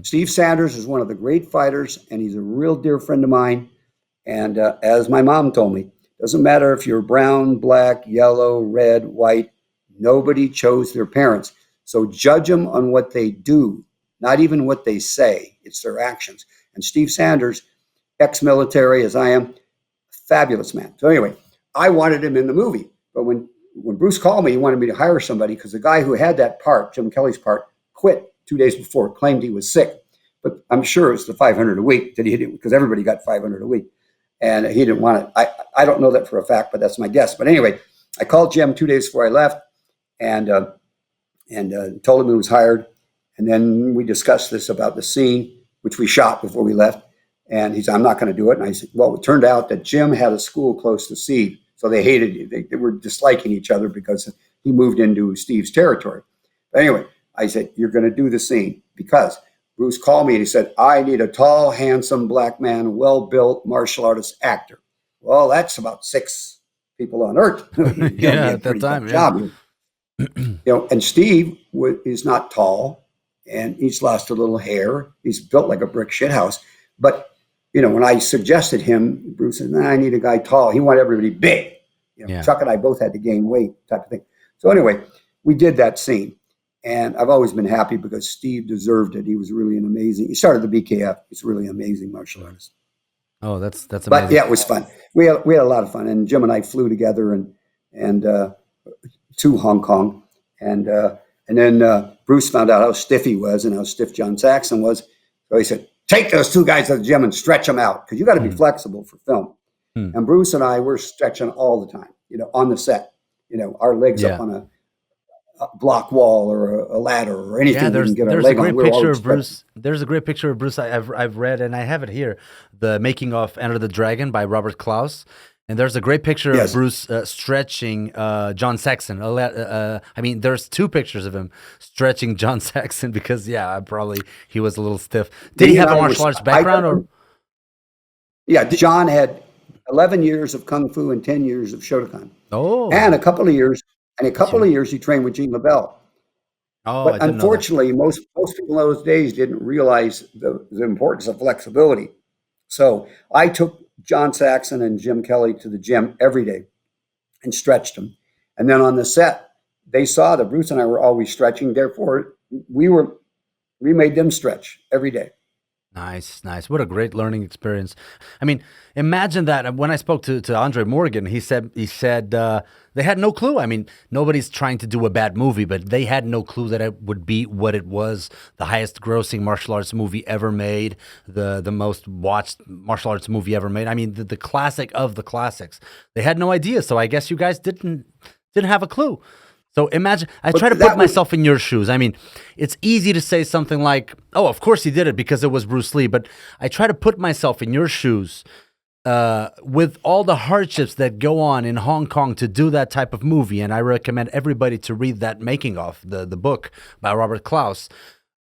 Steve Sanders is one of the great fighters, and he's a real dear friend of mine. And as my mom told me, doesn't matter if you're brown, black, yellow, red, white, nobody chose their parents. So judge them on what they do, not even what they say. It's their actions." And Steve Sanders, ex-military as I am, fabulous man. So anyway, I wanted him in the movie. But when Bruce called me, he wanted me to hire somebody because the guy who had that part, Jim Kelly's part, quit 2 days before, claimed he was sick. But I'm sure it's the $500 a week that he did, because everybody got $500 a week. And he didn't want it. I don't know that for a fact, but that's my guess. But anyway, I called Jim 2 days before I left and told him he was hired. And then we discussed this about the scene, which we shot before we left. And he said, "I'm not going to do it." And I said, well, it turned out that Jim had a school close to Steve. So they hated you. They were disliking each other because he moved into Steve's territory. But anyway, I said, "You're going to do the scene," because Bruce called me and he said, "I need a tall, handsome black man, well-built martial artist actor." Well, that's about 6 people on earth. Yeah, at that time. Yeah. And Steve is not tall, and he's lost a little hair. He's built like a brick shithouse. But when I suggested him, Bruce said, "I need a guy tall." He wanted everybody big. Chuck and I both had to gain weight, type of thing. So anyway, we did that scene. And I've always been happy because Steve deserved it. He was really an amazing. He started the BKF. He's really an amazing martial artist. Oh, that's amazing. But yeah, it was fun. We had a lot of fun, and Jim and I flew together and to Hong Kong, and then Bruce found out how stiff he was and how stiff John Saxon was. So he said, "Take those 2 guys to the gym and stretch them out, because you got to be flexible for film." And Bruce and I were stretching all the time, on the set. Our legs up on a block wall or a ladder or anything. Yeah, there's a great picture of Bruce. There's a great picture of Bruce I've read, and I have it here. The making of Enter the Dragon by Robert Klaus. And there's a great picture of Yes. Bruce stretching John Saxon. I mean, there's two pictures of him stretching John Saxon because, yeah, probably he was a little stiff. Did he Me have and a I martial was- arts background? Or Yeah, John had 11 years of Kung Fu and 10 years of Shotokan. oh, And a couple of years he trained with Gene Lebell. oh, I But didn't know that. unfortunately, most people in those days didn't realize the importance of flexibility. So I took John Saxon and Jim Kelly to the gym every day and stretched them. And then on the set, they saw that Bruce and I were always stretching. Therefore, we made them stretch every day. Nice, nice. What a great learning experience. I mean, imagine that. When I spoke to Andre Morgan, he said they had no clue. I mean, nobody's trying to do a bad movie, but they had no clue that it would be what it was, the highest grossing martial arts movie ever made, the most watched martial arts movie ever made. I mean, the classic of the classics. They had no idea, so I guess you guys didn't have a clue. So imagine, I try to put myself in your shoes. I mean, it's easy to say something like, oh, of course he did it because it was Bruce Lee. But I try to put myself in your shoes with all the hardships that go on in Hong Kong to do that type of movie. And I recommend everybody to read that making of, the book by Robert Klaus.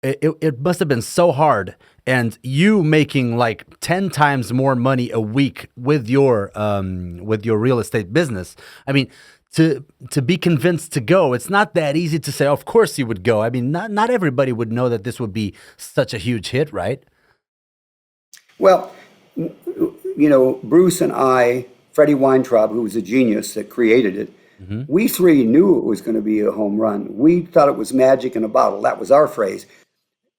It must have been so hard. And you making like 10 times more money a week with your real estate business. I mean, to be convinced to go, it's not that easy to say, of course you would go. I mean, not everybody would know that this would be such a huge hit, right? Well, Bruce and I, Freddie Weintraub, who was a genius that created it, we three knew it was going to be a home run. We thought it was magic in a bottle. That was our phrase.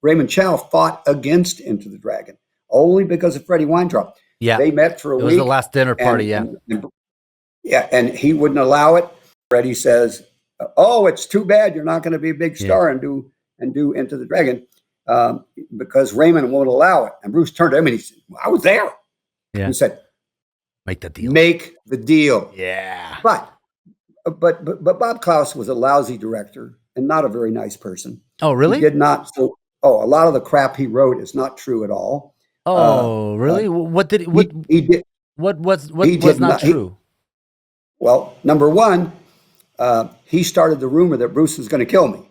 Raymond Chow fought against Into the Dragon only because of Freddie Weintraub. Yeah. They met for a week. It was the last dinner party, Yeah, and he wouldn't allow it. Freddie says, "Oh, it's too bad you're not going to be a big star and do Into the Dragon because Raymond won't allow it." And Bruce turned to him and he said, "I was there." Yeah. He said, Make the deal. "Make the deal." Yeah. But Bob Klaus was a lousy director and not a very nice person. Oh, really? He did not. So, a lot of the crap he wrote is not true at all. Oh, really? What did He did. what was did not not- true? Well, number one, he started the rumor that Bruce was going to kill me.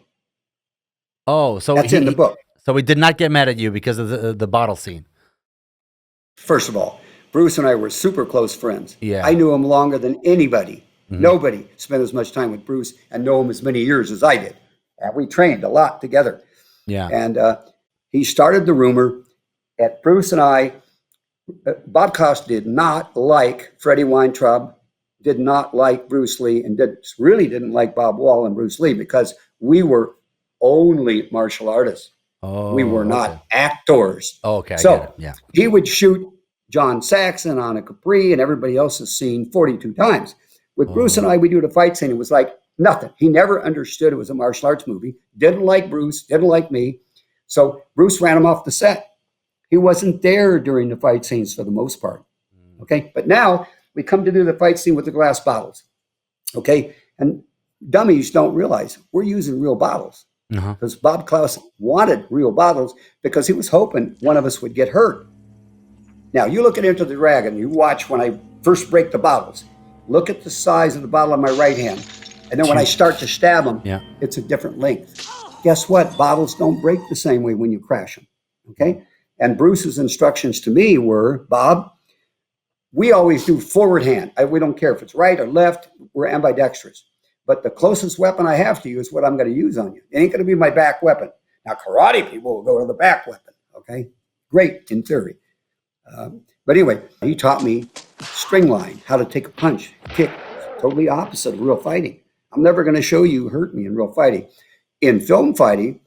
Oh, so That's in the book. So he did not get mad at you because of the bottle scene. First of all, Bruce and I were super close friends. Yeah. I knew him longer than anybody. Nobody spent as much time with Bruce and know him as many years as I did. And we trained a lot together. Yeah. And he started the rumor that Bruce and I, Bob Klaus did not like Freddie Weintraub, did not like Bruce Lee, and really didn't like Bob Wall and Bruce Lee because we were only martial artists. Oh, We were not actors. Okay. I So get it. Yeah. he would shoot John Saxon on a Capri and everybody else's scene 42 times. With Bruce and I, we do the fight scene. It was like nothing. He never understood it was a martial arts movie. Didn't like Bruce, didn't like me. So Bruce ran him off the set. He wasn't there during the fight scenes for the most part. Okay. But now we come to do the fight scene with the glass bottles. Okay. And dummies don't realize we're using real bottles. Because Bob Klaus wanted real bottles because he was hoping one of us would get hurt. Now, you look at Into the Dragon, you watch when I first break the bottles. Look at the size of the bottle on my right hand. And then when I start to stab them, it's a different length. Guess what? Bottles don't break the same way when you crash them. Okay? And Bruce's instructions to me were, Bob, we always do forward hand. We don't care if it's right or left. We're ambidextrous. But the closest weapon I have to you is what I'm going to use on you. It ain't going to be my back weapon. Now, karate people will go to the back weapon. Okay? Great in theory. But anyway, he taught me string line, how to take a punch, kick. Totally opposite of real fighting. I'm never going to show you hurt me in real fighting. In film fighting,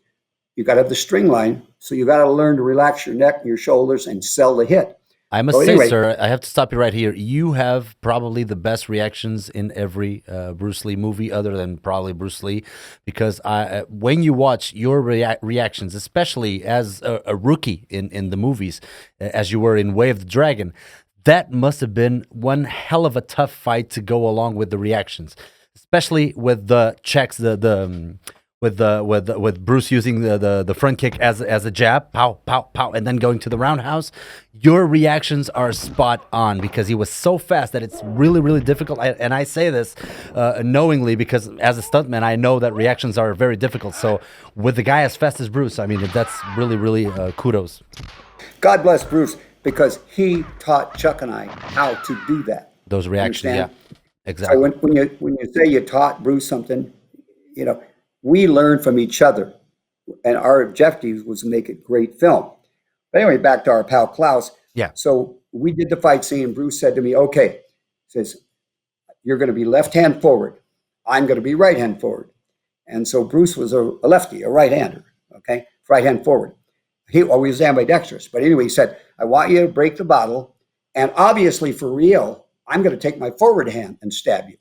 you got to have the string line. So you got to learn to relax your neck and your shoulders and sell the hit. I must say, sir, I have to stop you right here. You have probably the best reactions in every Bruce Lee movie, other than probably Bruce Lee, because when you watch your reactions, especially as a rookie in the movies, as you were in Way of the Dragon, that must have been one hell of a tough fight to go along with the reactions, especially with the checks, with Bruce using the front kick as a jab, pow pow pow, and then going to the roundhouse. Your reactions are spot on because he was so fast that it's really really difficult. And I say this knowingly because as a stuntman, I know that reactions are very difficult. So with the guy as fast as Bruce, I mean that's really really kudos. God bless Bruce because he taught Chuck and I how to do that. Those reactions, Understand? yeah, exactly. So when you say you taught Bruce something, you know, we learned from each other, and our objective was to make a great film. But anyway, back to our pal Klaus. Yeah. So we did the fight scene. Bruce said to me, "Okay," says, "you're going to be left hand forward. I'm going to be right hand forward." And so Bruce was a lefty, a right hander. Okay, right hand forward. He always was ambidextrous. But anyway, he said, "I want you to break the bottle, and obviously for real, I'm going to take my forward hand and stab you.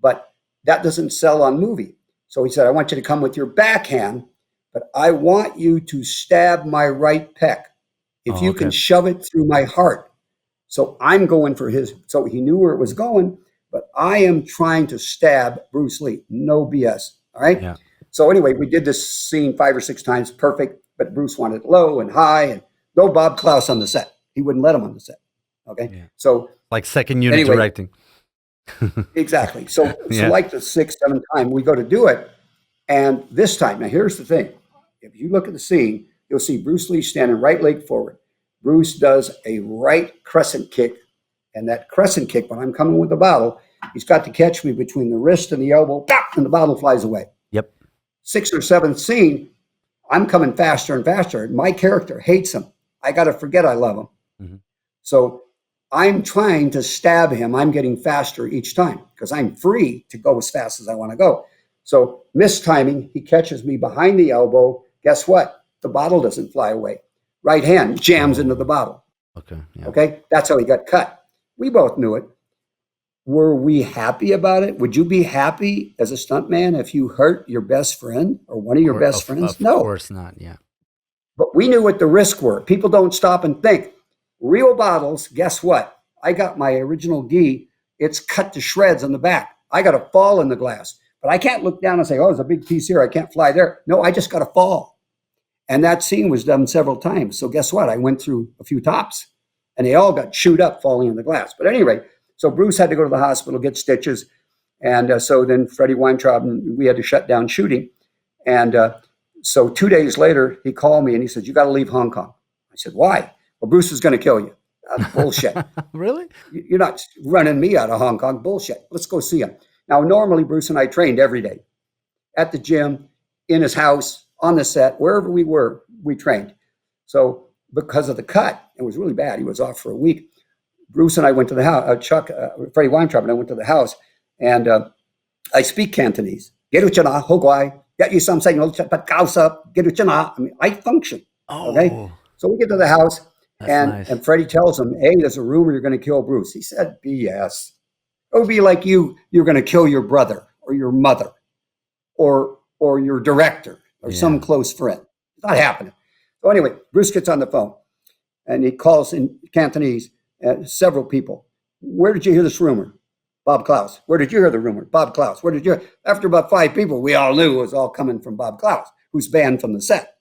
But that doesn't sell on movie." So he said, "I want you to come with your backhand, but I want you to stab my right pec. If you can shove it through my heart." So I'm going for his. So he knew where it was going, but I am trying to stab Bruce Lee. No BS. All right. Yeah. So anyway, we did this scene 5 or 6 times, perfect. But Bruce wanted low and high, and no Bob Klaus on the set. He wouldn't let him on the set. Okay. Yeah. So like second unit anyway, directing. Exactly. So Yeah. like the 6th, 7th time we go to do it. And this time, now here's the thing. If you look at the scene, you'll see Bruce Lee standing right leg forward. Bruce does a right crescent kick. And that crescent kick, when I'm coming with the bottle, he's got to catch me between the wrist and the elbow, and the bottle flies away. Yep. 6th or 7th scene, I'm coming faster and faster. My character hates him. I got to forget I love him. Mm-hmm. So I'm trying to stab him. I'm getting faster each time because I'm free to go as fast as I want to go. So mistiming, he catches me behind the elbow. Guess what? The bottle doesn't fly away. Right hand jams into the bottle. Okay. Yeah. Okay? That's how he got cut. We both knew it. Were we happy about it? Would you be happy as a stuntman if you hurt your best friend or one of your best friends? No. Of course not. Yeah. But we knew what the risks were. People don't stop and think. Real bottles, guess what? I got my original gi. It's cut to shreds on the back. I got to fall in the glass. But I can't look down and say, "Oh, there's a big piece here. I can't fly there." No, I just got to fall. And that scene was done several times. So guess what? I went through a few tops, and they all got chewed up falling in the glass. But anyway, so Bruce had to go to the hospital, get stitches. And so then Freddie Weintraub, we had to shut down shooting. And so 2 days later, he called me and he said, "You got to leave Hong Kong." I said, "Why?" "Well, Bruce is going to kill you." Bullshit. Really? You're not running me out of Hong Kong. Bullshit. Let's go see him. Now, normally Bruce and I trained every day at the gym, in his house, on the set, wherever we were, we trained. So because of the cut, it was really bad. He was off for a week. Bruce and I went to the house, Freddie Weintraub and I went to the house, and I speak Cantonese. Get you something, I mean, I function. Oh. Okay. So we get to the house, That's nice. and Freddie tells him, "Hey, there's a rumor you're going to kill Bruce." He said, "BS. It would be like you're going to kill your brother or your mother or your director or some close friend. It's not happening." So anyway, Bruce gets on the phone and he calls in Cantonese several people. "Where did you hear this rumor?" "Bob Klaus." "Where did you hear the rumor?" "Bob Klaus." "Where did you?" After about 5 people, we all knew it was all coming from Bob Klaus, who's banned from the set.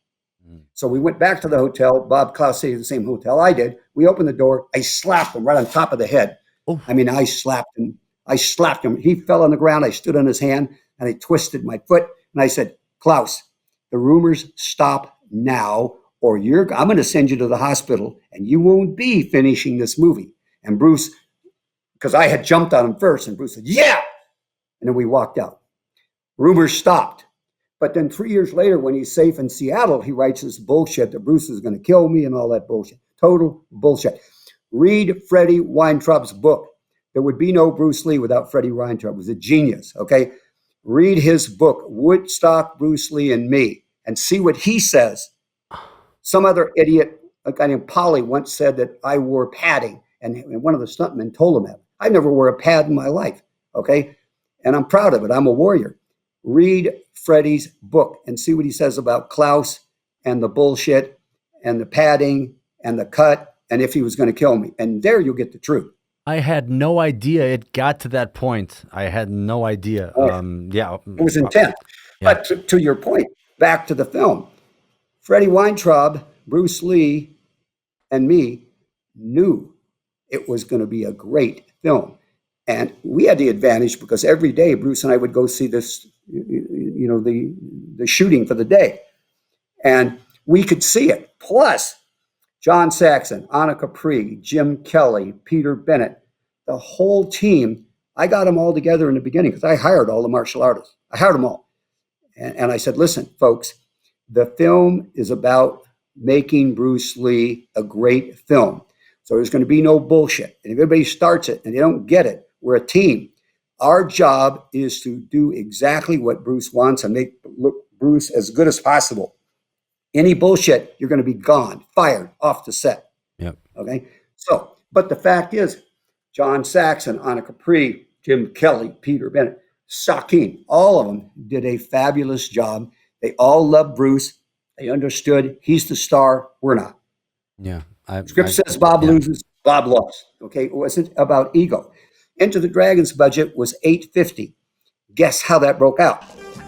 So we went back to the hotel. Bob Klaus stayed at the same hotel I did. We opened the door. I slapped him right on top of the head. Oof. I mean, I slapped him. He fell on the ground. I stood on his hand and I twisted my foot. And I said, "Klaus, the rumors stop now or I'm going to send you to the hospital and you won't be finishing this movie." And Bruce, because I had jumped on him first, and Bruce said, "Yeah." And then we walked out. Rumors stopped. But then 3 years later, when he's safe in Seattle, he writes this bullshit that Bruce is going to kill me and all that bullshit. Total bullshit. Read Freddie Weintraub's book. There would be no Bruce Lee without Freddie Weintraub. He was a genius, okay? Read his book, Woodstock, Bruce Lee, and Me, and see what he says. Some other idiot, a guy named Polly, once said that I wore padding, and one of the stuntmen told him that. I never wore a pad in my life, okay? And I'm proud of it. I'm a warrior. Read Freddie's book and see what he says about Klaus and the bullshit and the padding and the cut and if he was going to kill me. And there you'll get the truth. I had no idea it got to that point. I had no idea. Yeah. It was intense. Yeah. But to your point, back to the film, Freddie Weintraub, Bruce Lee, and me knew it was going to be a great film. And we had the advantage because every day Bruce and I would go see this, the shooting for the day. And we could see it. Plus, John Saxon, Anna Capri, Jim Kelly, Peter Bennett, the whole team. I got them all together in the beginning because I hired all the martial artists. I hired them all. And I said, listen, folks, the film is about making Bruce Lee a great film. So there's going to be no bullshit. And if everybody starts it and they don't get it, we're a team. Our job is to do exactly what Bruce wants and make Bruce as good as possible. Any bullshit, you're going to be gone, fired, off the set. Yep. Okay? So, but the fact is, John Saxon, Anna Capri, Jim Kelly, Peter Bennett, Sakin, all of them did a fabulous job. They all loved Bruce. They understood he's the star, we're not. Yeah. Script says Bob loses, Bob lost. Okay, it wasn't about ego. Enter the Dragon's budget was $850. Guess how that broke out?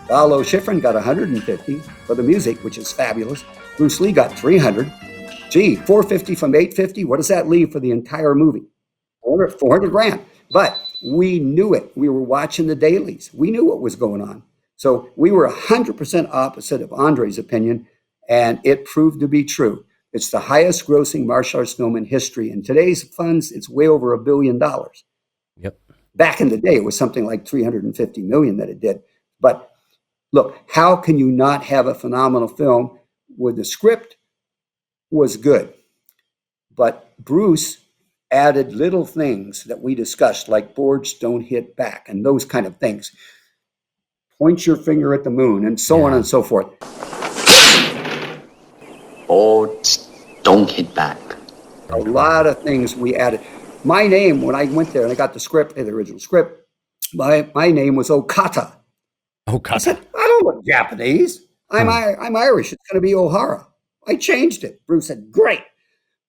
Lalo Schifrin got $150 for the music, which is fabulous. Bruce Lee got $300. Gee, $450 from $850. What does that leave for the entire movie? 400 grand. But we knew it. We were watching the dailies. We knew what was going on. So we were 100% opposite of Andre's opinion, and it proved to be true. It's the highest grossing martial arts film in history. In today's funds, it's way over $1 billion. Yep. Back in the day, it was something like 350 million that it did. But look, how can you not have a phenomenal film where the script was good, but Bruce added little things that we discussed, like boards don't hit back and those kind of things. Point your finger at the moon and so on and so forth. Boards don't hit back. A lot of things we added. My name, when I went there and I got the script, the original script, my name was Okata. I said, I don't look Japanese. I'm Irish. It's going to be O'Hara. I changed it. Bruce said, great.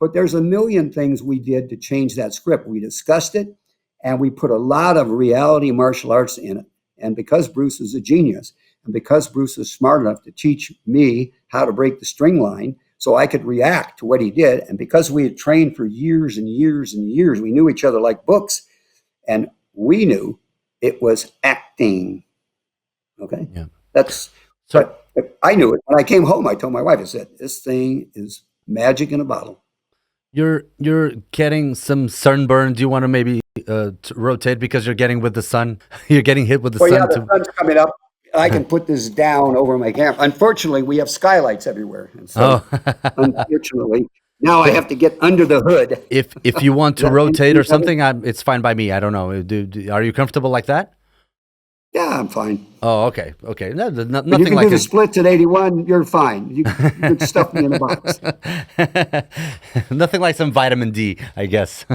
But there's a million things we did to change that script. We discussed it, and we put a lot of reality martial arts in it. And because Bruce is a genius, and because Bruce is smart enough to teach me how to break the string line so I could react to what he did, and because we had trained for years and years and years, we knew each other like books, and we knew it was acting. Okay? Yeah. That's so. But I knew it. When I came home, I told my wife, I said, this thing is magic in a bottle. You're getting some sunburn. Do you want to maybe to rotate because you're getting with the sun? You're getting hit with the sun. Yeah, the sun's coming up. I can put this down over my camera. Unfortunately, we have skylights everywhere. And so, unfortunately, now I have to get under the hood. If you want to rotate or something, it's fine by me. I don't know. Are you comfortable like that? Yeah, I'm fine. Oh, okay. No, If nothing you can like do the splits at 81, you're fine. You can stuff me in a box. Nothing like some vitamin D, I guess.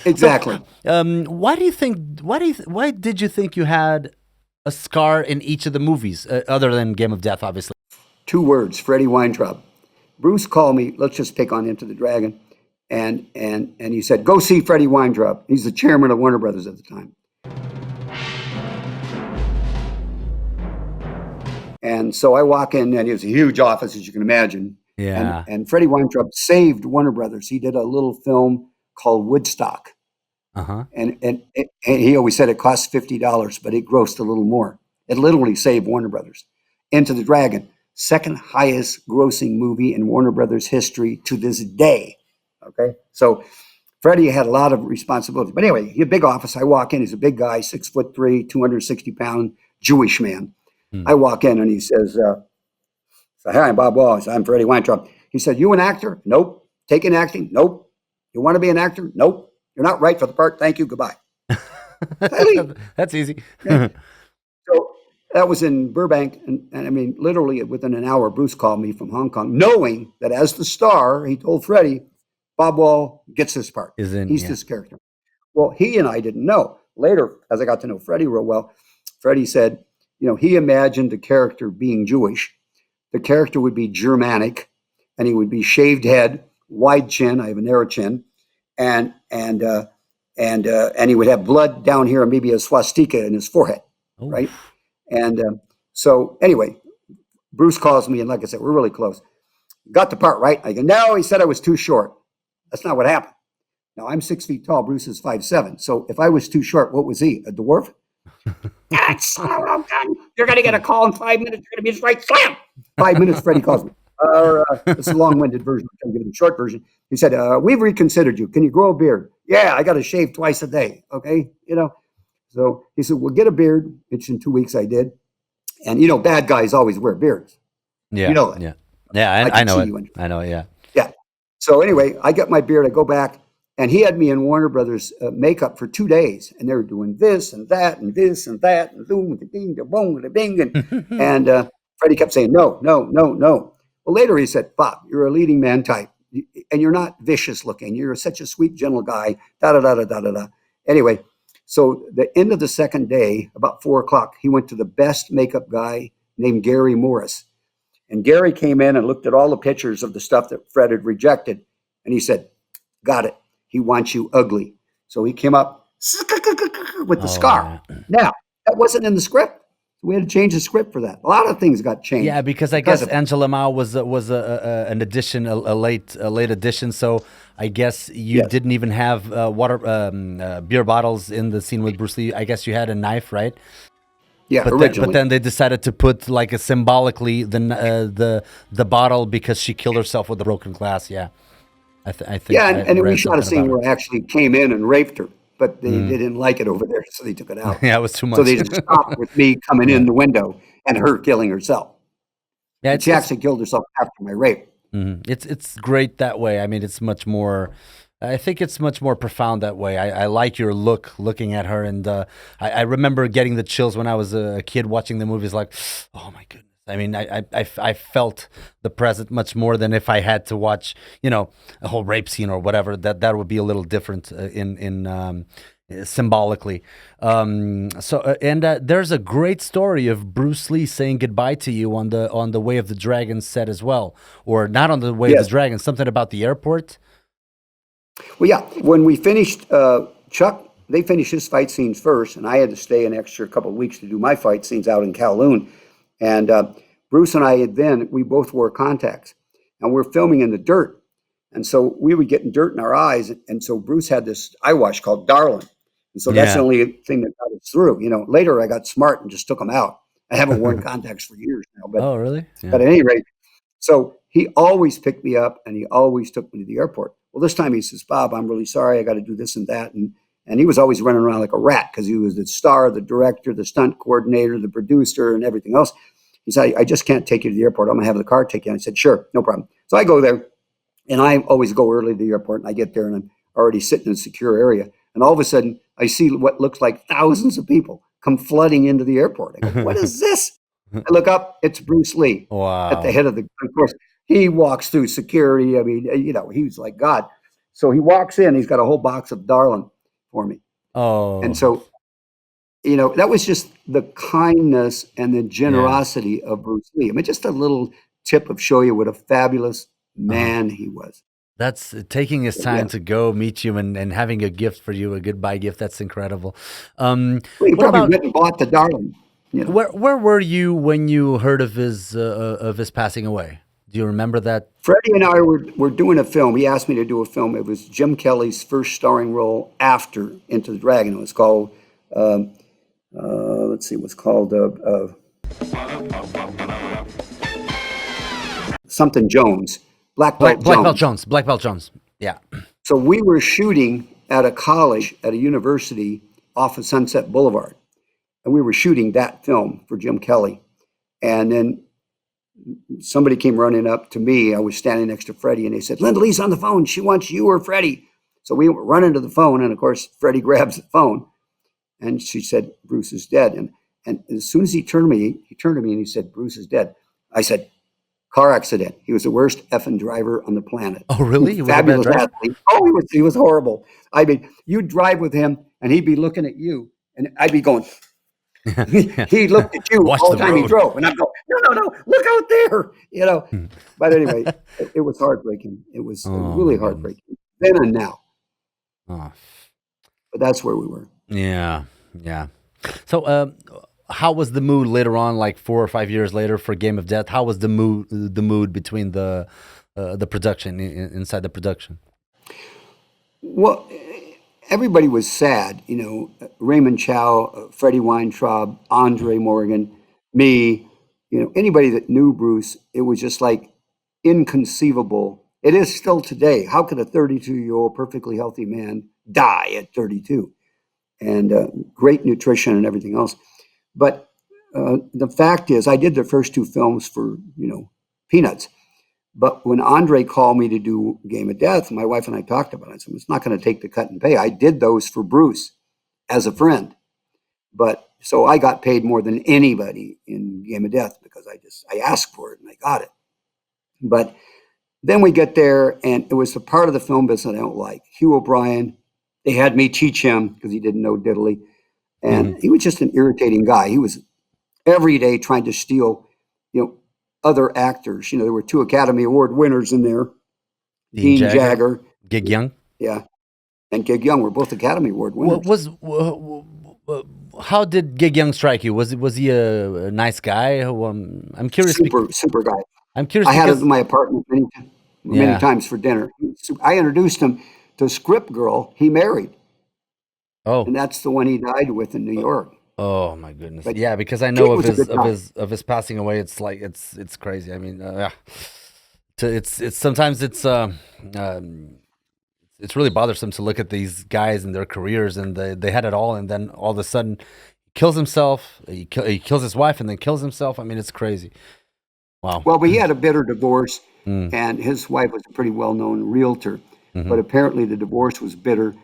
Exactly. So, why did you think you had a scar in each of the movies, other than Game of Death, obviously? 2 words, Freddie Weintraub. Bruce called me, let's just pick on Into the Dragon, and he said, go see Freddie Weintraub. He's the chairman of Warner Brothers at the time. And so I walk in, and it was a huge office, as you can imagine. Yeah. And Freddie Weintraub saved Warner Brothers. He did a little film called Woodstock. Uh-huh. And he always said it cost $50, but it grossed a little more. It literally saved Warner Brothers. Into the Dragon, second highest grossing movie in Warner Brothers history to this day. Okay? So Freddie had a lot of responsibility. But anyway, he had a big office. I walk in, he's a big guy, 6'3", 260-pound Jewish man. I walk in and he says, hi, I'm Bob Wall. I said, I'm Freddie Weintraub. He said, you an actor? Nope. Taking acting? Nope. You want to be an actor? Nope. You're not right for the part. Thank you. Goodbye. That's easy. So that was in Burbank. And I mean, literally within an hour, Bruce called me from Hong Kong, knowing that as the star, he told Freddie, Bob Wall gets this part. He's this character. Well, he and I didn't know. Later, as I got to know Freddie real well, Freddie said, he imagined the character being Jewish. The character would be Germanic, and he would be shaved head, wide chin. I have a narrow chin, and he would have blood down here and maybe a swastika in his forehead, right? And So anyway, Bruce calls me, and like I said, we're really close. Got the part right. I go, no, he said I was too short. That's not what happened. Now, I'm 6 feet tall. Bruce is 5'7". So if I was too short, what was he? A dwarf? You're going to get a call in 5 minutes. You're going to be just right. Slam! 5 minutes, Freddie calls me. It's a long-winded version. I'm giving the short version. He said, we've reconsidered you. Can you grow a beard? Yeah, I got to shave twice a day. Okay. So he said, well, get a beard, which in 2 weeks I did. And, bad guys always wear beards. Yeah. You know that. Yeah. Yeah. I know it. I know it. Yeah. Yeah. So anyway, I get my beard. I go back. And he had me in Warner Brothers makeup for 2 days. And they were doing this and that and this and that. And boom, the ding, the boom, the ding. And Freddie kept saying, no, no, no, no. Well, later he said, Bob, you're a leading man type. And you're not vicious looking. You're such a sweet, gentle guy. Da, da, da, da, da, da, da. Anyway, so the end of the second day, about 4 o'clock, he went to the best makeup guy named Gary Morris. And Gary came in and looked at all the pictures of the stuff that Fred had rejected. And he said, got it. He wants you ugly. So he came up with the scar. Yeah. Now, that wasn't in the script. We had to change the script for that. A lot of things got changed. Yeah, because I guess Angela Mao was an addition, a late addition. So I guess you didn't even have beer bottles in the scene with Bruce Lee. I guess you had a knife, right? Yeah, originally. But then they decided to put like symbolically the bottle because she killed herself with the broken glass. Yeah, I think. Yeah, and we shot a scene where I actually came in and raped her, but they didn't like it over there, so they took it out. Yeah, it was too much. So they just stopped with me coming in the window and her killing herself. Yeah, she actually killed herself after my rape. Mm-hmm. It's great that way. I mean, it's much more. I think it's much more profound that way. I like your looking at her, and I remember getting the chills when I was a kid watching the movies. Like, oh my goodness. I mean, I felt the present much more than if I had to watch, a whole rape scene or whatever. That would be a little different in symbolically. There's a great story of Bruce Lee saying goodbye to you on the Way of the Dragon set as well, or not on the Way of the Dragon. Something about the airport. Well, yeah. When we finished, Chuck, they finished his fight scenes first, and I had to stay an extra couple of weeks to do my fight scenes out in Kowloon. And Bruce and I we both wore contacts, and we're filming in the dirt. And so we were getting dirt in our eyes. And so Bruce had this eye wash called Darlin. And so that's the only thing that got us through. Later I got smart and just took them out. I haven't worn contacts for years now. But, oh, really? Yeah. But at any rate, so he always picked me up and he always took me to the airport. Well, this time he says, Bob, I'm really sorry. I got to do this and that. And he was always running around like a rat because he was the star, the director, the stunt coordinator, the producer, and everything else. He said, I just can't take you to the airport. I'm going to have the car take you. And I said, sure, no problem. So I go there, and I always go early to the airport, and I get there, and I'm already sitting in a secure area. And all of a sudden, I see what looks like thousands of people come flooding into the airport. I go, what is this? I look up, it's Bruce Lee. Wow. At the head of course, he walks through security. I mean, he's like God. So he walks in, he's got a whole box of Darlin for me. Oh. And so, that was just the kindness and the generosity of Bruce Lee. I mean, just a little tip of show you what a fabulous man he was. That's taking his time to go meet you and having a gift for you, a goodbye gift. That's incredible. Well, he probably went and bought the Darlin. Where were you when you heard of his passing away? Do you remember that? Freddie and I were doing a film. He asked me to do a film. It was Jim Kelly's first starring role after Into the Dragon. It was called, let's see, it was called something Jones. Black Belt Jones. Yeah. So we were shooting at a college, at a university off of Sunset Boulevard. And we were shooting that film for Jim Kelly. And then somebody came running up to me. I was standing next to Freddie, and they said, Linda Lee's on the phone. She wants you or Freddie. So we were running to the phone, and of course, Freddie grabs the phone. And she said, Bruce is dead. And as soon as he turned to me and he said, Bruce is dead. I said, car accident. He was the worst effing driver on the planet. Oh, really? He was fabulous a bad driver? athlete. Oh, he was horrible. I mean, you'd drive with him, and he'd be looking at you, and I'd be going, he looked at you all the time he drove. And I'd go, no, look out there, But anyway, it was heartbreaking. It was really heartbreaking. Then and now. Oh. But that's where we were. Yeah. So how was the mood later on, like 4 or 5 years later for Game of Death? How was the mood between the production inside the production? Well, everybody was sad, Raymond Chow, Freddie Weintraub, Andre Morgan, me, anybody that knew Bruce, it was just like inconceivable. It is still today. How could a 32-year-old perfectly healthy man die at 32? And great nutrition and everything else. But the fact is, I did the first two films for, peanuts. But when Andre called me to do Game of Death, my wife and I talked about it. I said, it's not going to take the cut and pay. I did those for Bruce as a friend. But so I got paid more than anybody in Game of Death because I asked for it and I got it. But then we get there, and it was the part of the film business I don't like. Hugh O'Brien, they had me teach him because he didn't know diddly. And he was just an irritating guy. He was every day trying to steal, other actors. There were 2 Academy Award winners in there. Dean Jagger. Gig Young. Yeah. And Gig Young were both Academy Award winners. How did Gig Young strike you? Was he a nice guy? I'm curious. Super guy. I'm curious. I had him in my apartment many times for dinner. I introduced him to Script Girl he married. Oh. And that's the one he died with in New York. Oh my goodness! But yeah, because I know Gig was a good of his passing away. It's like it's crazy. I mean, it's sometimes it's really bothersome to look at these guys and their careers, and they had it all, and then all of a sudden, he kills himself. He kills his wife, and then kills himself. I mean, it's crazy. Wow. Well, but he had a bitter divorce, and his wife was a pretty well-known realtor, but apparently the divorce was bitter,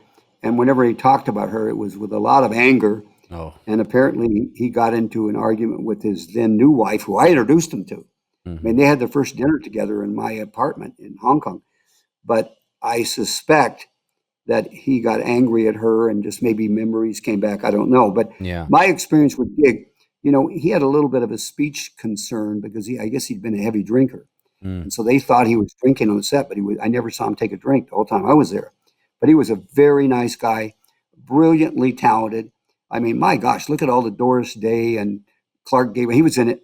and whenever he talked about her, it was with a lot of anger. Oh. And apparently he got into an argument with his then new wife, who I introduced him to. I mean, they had their first dinner together in my apartment in Hong Kong. But I suspect that he got angry at her and just maybe memories came back. I don't know. But my experience with Gig, he had a little bit of a speech concern because I guess he'd been a heavy drinker. And so they thought he was drinking on the set, but I never saw him take a drink the whole time I was there. But he was a very nice guy, brilliantly talented. I mean, my gosh, look at all the Doris Day and Clark Gable. He was in it.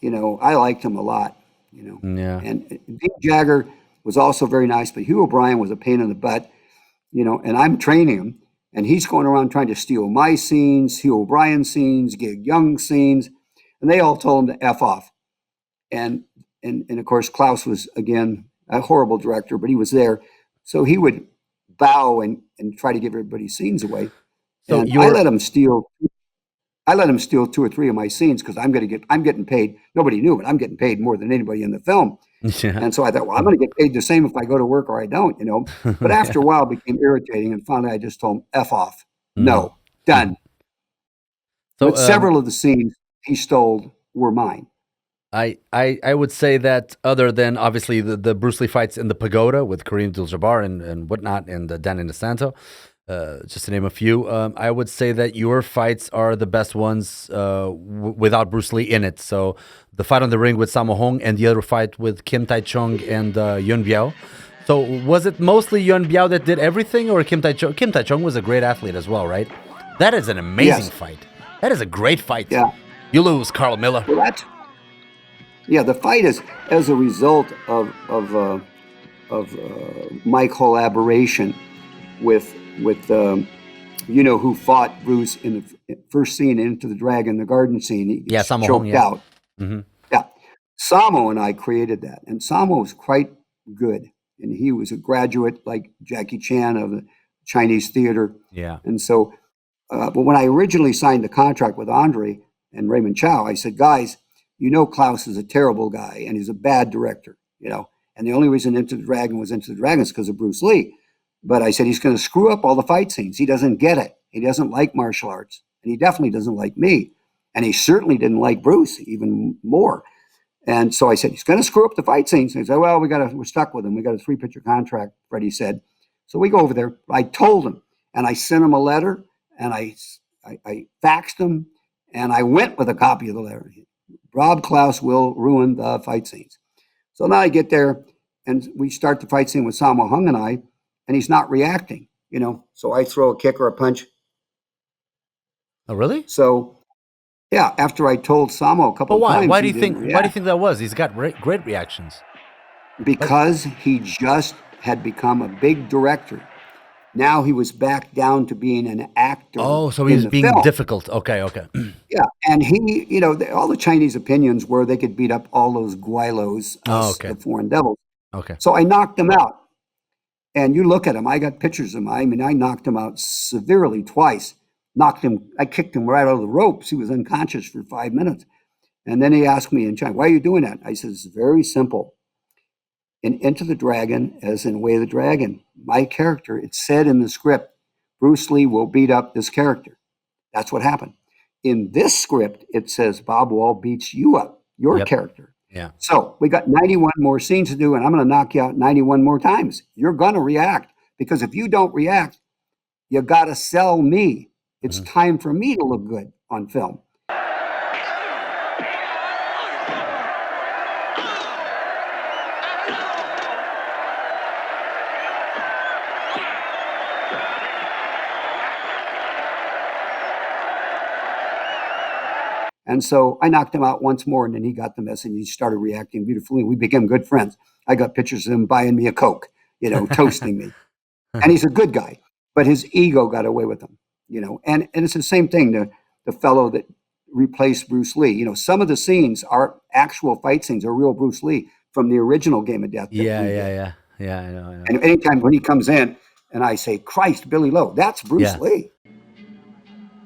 I liked him a lot, Yeah. And Dean Jagger was also very nice, but Hugh O'Brien was a pain in the butt, and I'm training him, and he's going around trying to steal my scenes, Hugh O'Brien scenes, Gig Young scenes, and they all told him to F off. And of course, Klaus was, again, a horrible director, but he was there. So he would bow and try to give everybody's scenes away. So I let him steal 2 or 3 of my scenes because I'm getting paid. Nobody knew, but I'm getting paid more than anybody in the film. Yeah. And so I thought, well, I'm going to get paid the same if I go to work or I don't, But after a while, it became irritating, and finally, I just told him, "F off, no, done." So but several of the scenes he stole were mine. I would say that other than obviously the Bruce Lee fights in the pagoda with Kareem Abdul-Jabbar and whatnot, and Danny DeSanto. Just to name a few, I would say that your fights are the best ones without Bruce Lee in it. So the fight on the ring with Sammo Hung and the other fight with Kim Tai-chung and Yun Biao. So was it mostly Yun Biao that did everything, or Kim Tai-chung? Kim Tai-chung was a great athlete as well, right? That is an amazing fight. That is a great fight. Yeah. You lose, Carl Miller. Well, the fight is as a result of my collaboration with who fought Bruce in the first scene, Into the Dragon, the garden scene. He gets choked out. Mm-hmm. Yeah. Sammo and I created that. And Sammo was quite good. And he was a graduate like Jackie Chan of the Chinese theater. Yeah. And so, but when I originally signed the contract with Andre and Raymond Chow, I said, guys, Klaus is a terrible guy and he's a bad director, and the only reason Into the Dragon was Into the Dragon is because of Bruce Lee. But I said, he's going to screw up all the fight scenes. He doesn't get it. He doesn't like martial arts. And he definitely doesn't like me. And he certainly didn't like Bruce even more. And so I said, he's going to screw up the fight scenes. And he said, well, we're stuck with him. We got a 3-picture contract, Freddie said. So we go over there. I told him, and I sent him a letter, and I faxed him, and I went with a copy of the letter. Rob Klaus will ruin the fight scenes. So now I get there, and we start the fight scene with Sammo Hung and I, and he's not reacting, So I throw a kick or a punch. Oh, really? So Yeah, after I told Samo a couple But of why? times. Why do he you didn't think? Why do you react. think that was? He's got great reactions. Because he just had become a big director. Now he was back down to being an actor Oh, so he in was the being film. difficult. Okay, okay. Yeah, and he, all the Chinese opinions were they could beat up all those guilos, Oh, us, okay, the foreign devils. okay. So I knocked him out. And you look at him, I got pictures of him. I mean, I knocked him out severely twice. I kicked him right out of the ropes. He was unconscious for 5 minutes. And then he asked me in China, why are you doing that? I said, it's very simple. In Enter the Dragon, as in Way of the Dragon, my character, it said in the script, Bruce Lee will beat up this character. That's what happened. In this script, it says Bob Wall beats you up, your Yep. character. Yeah. So we got 91 more scenes to do, and I'm going to knock you out 91 more times. You're going to react, because if you don't react, you got to sell me. It's time for me to look good on film. And so I knocked him out once more, and then he got the message. He started reacting beautifully, and we became good friends. I got pictures of him buying me a Coke, toasting me. And he's a good guy, but his ego got away with him, And it's the same thing, the fellow that replaced Bruce Lee. Some of the scenes are actual fight scenes, are real Bruce Lee from the original Game of Death. Yeah, we did. yeah. I know. And anytime when he comes in and I say, Christ, Billy Lowe, that's Bruce Lee.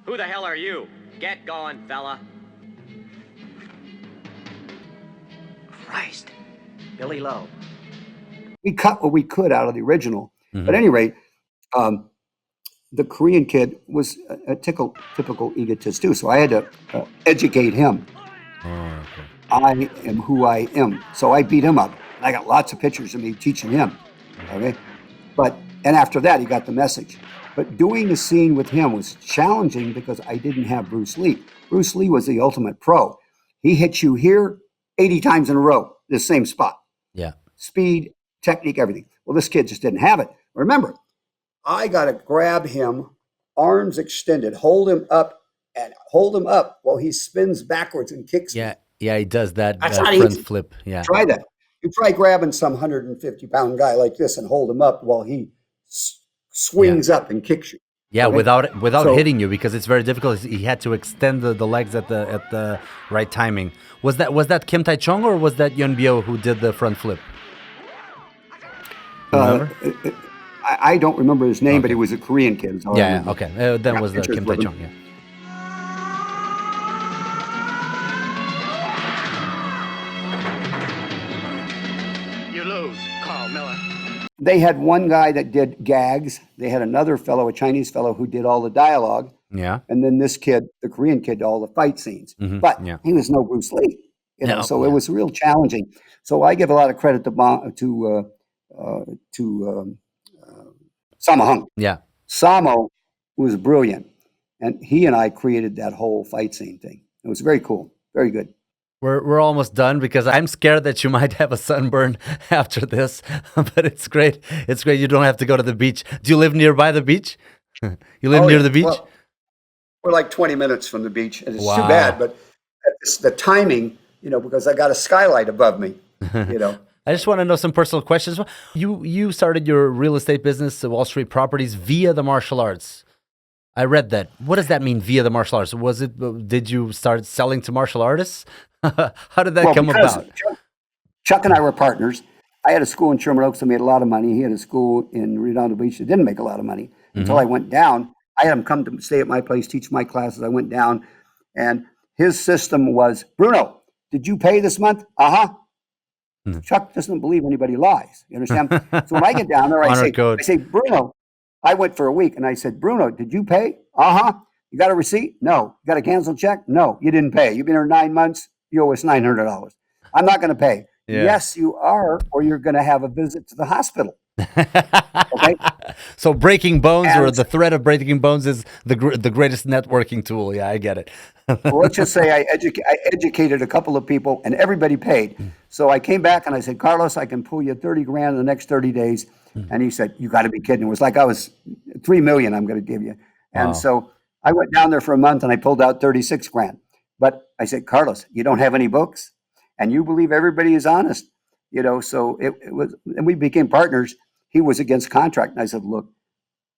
Who the hell are you? Get going, fella. Christ, Billy Lowe. We cut what we could out of the original. But at any rate, the Korean kid was a typical egotist too. So I had to educate him. Oh, okay. I am who I am. So I beat him up. I got lots of pictures of me teaching him. Okay. And after that, he got the message. But doing the scene with him was challenging because I didn't have Bruce Lee. Bruce Lee was the ultimate pro. He hits you here 80 times in a row, the same spot. Yeah. Speed, technique, everything. Well, this kid just didn't have it. Remember, I got to grab him, arms extended, hold him up while he spins backwards and kicks. Yeah, yeah, he does that That's front not easy. flip. Yeah. Try that. You try grabbing some 150-pound guy like this and hold him up while he swings up and kicks you. Yeah, Okay? without So- hitting you, because it's very difficult. He had to extend the legs at the right timing. Was that Kim Tai Chung or was that Yun Bio who did the front flip? Remember? I don't remember his name, but he was a Korean kid. is all I Yeah, remember. okay. Then Got was the pictures Kim Tai with him. Chung. Yeah. You lose, Carl Miller. They had one guy that did gags. They had another fellow, a Chinese fellow, who did all the dialogue. Yeah. And then this kid, the Korean kid, did all the fight scenes. But he was no Bruce Lee, No, so yeah. it was real challenging. So I give a lot of credit to Sammo Hung. Yeah. Samo was brilliant, and he and I created that whole fight scene thing. It was very cool, very good. We're almost done because I'm scared that you might have a sunburn after this, but it's great. It's great. You don't have to go to the beach. Do you live nearby the beach? You live near the beach? Well, we're like 20 minutes from the beach, and it's Wow. too bad, but it's the timing, because I got a skylight above me, I just want to know some personal questions. You started your real estate business, Wall Street Properties, via the martial arts. I read that. What does that mean via the martial arts? Did you start selling to martial artists? How did that come because about? Chuck and I were partners. I had a school in Sherman Oaks that made a lot of money. He had a school in Redondo Beach that didn't make a lot of money until I went down. I had him come to stay at my place, teach my classes. I went down, and his system was, Bruno, did you pay this month? Chuck doesn't believe anybody lies. You understand? So when I get down there, Honor code. I say, Bruno, I went for a week, and I said, Bruno, did you pay? You got a receipt? No. You got a canceled check? No, you didn't pay. You've been here 9 months. You owe us $900. I'm not going to pay. Yeah. Yes, you are, or you're going to have a visit to the hospital. Okay? So breaking bones, or And- the threat of breaking bones, is the greatest networking tool. Yeah, I get it. Well, let's just say I educated a couple of people, and everybody paid. So I came back and I said, Carlos, I can pull you 30 grand in the next 30 days. And he said, you got to be kidding. It was like I was 3 million I'm going to give you. And Wow. so I went down there for a month and I pulled out 36 grand. But I said, Carlos, you don't have any books, and you believe everybody is honest, So it was, and we became partners. He was against contract, and I said, look,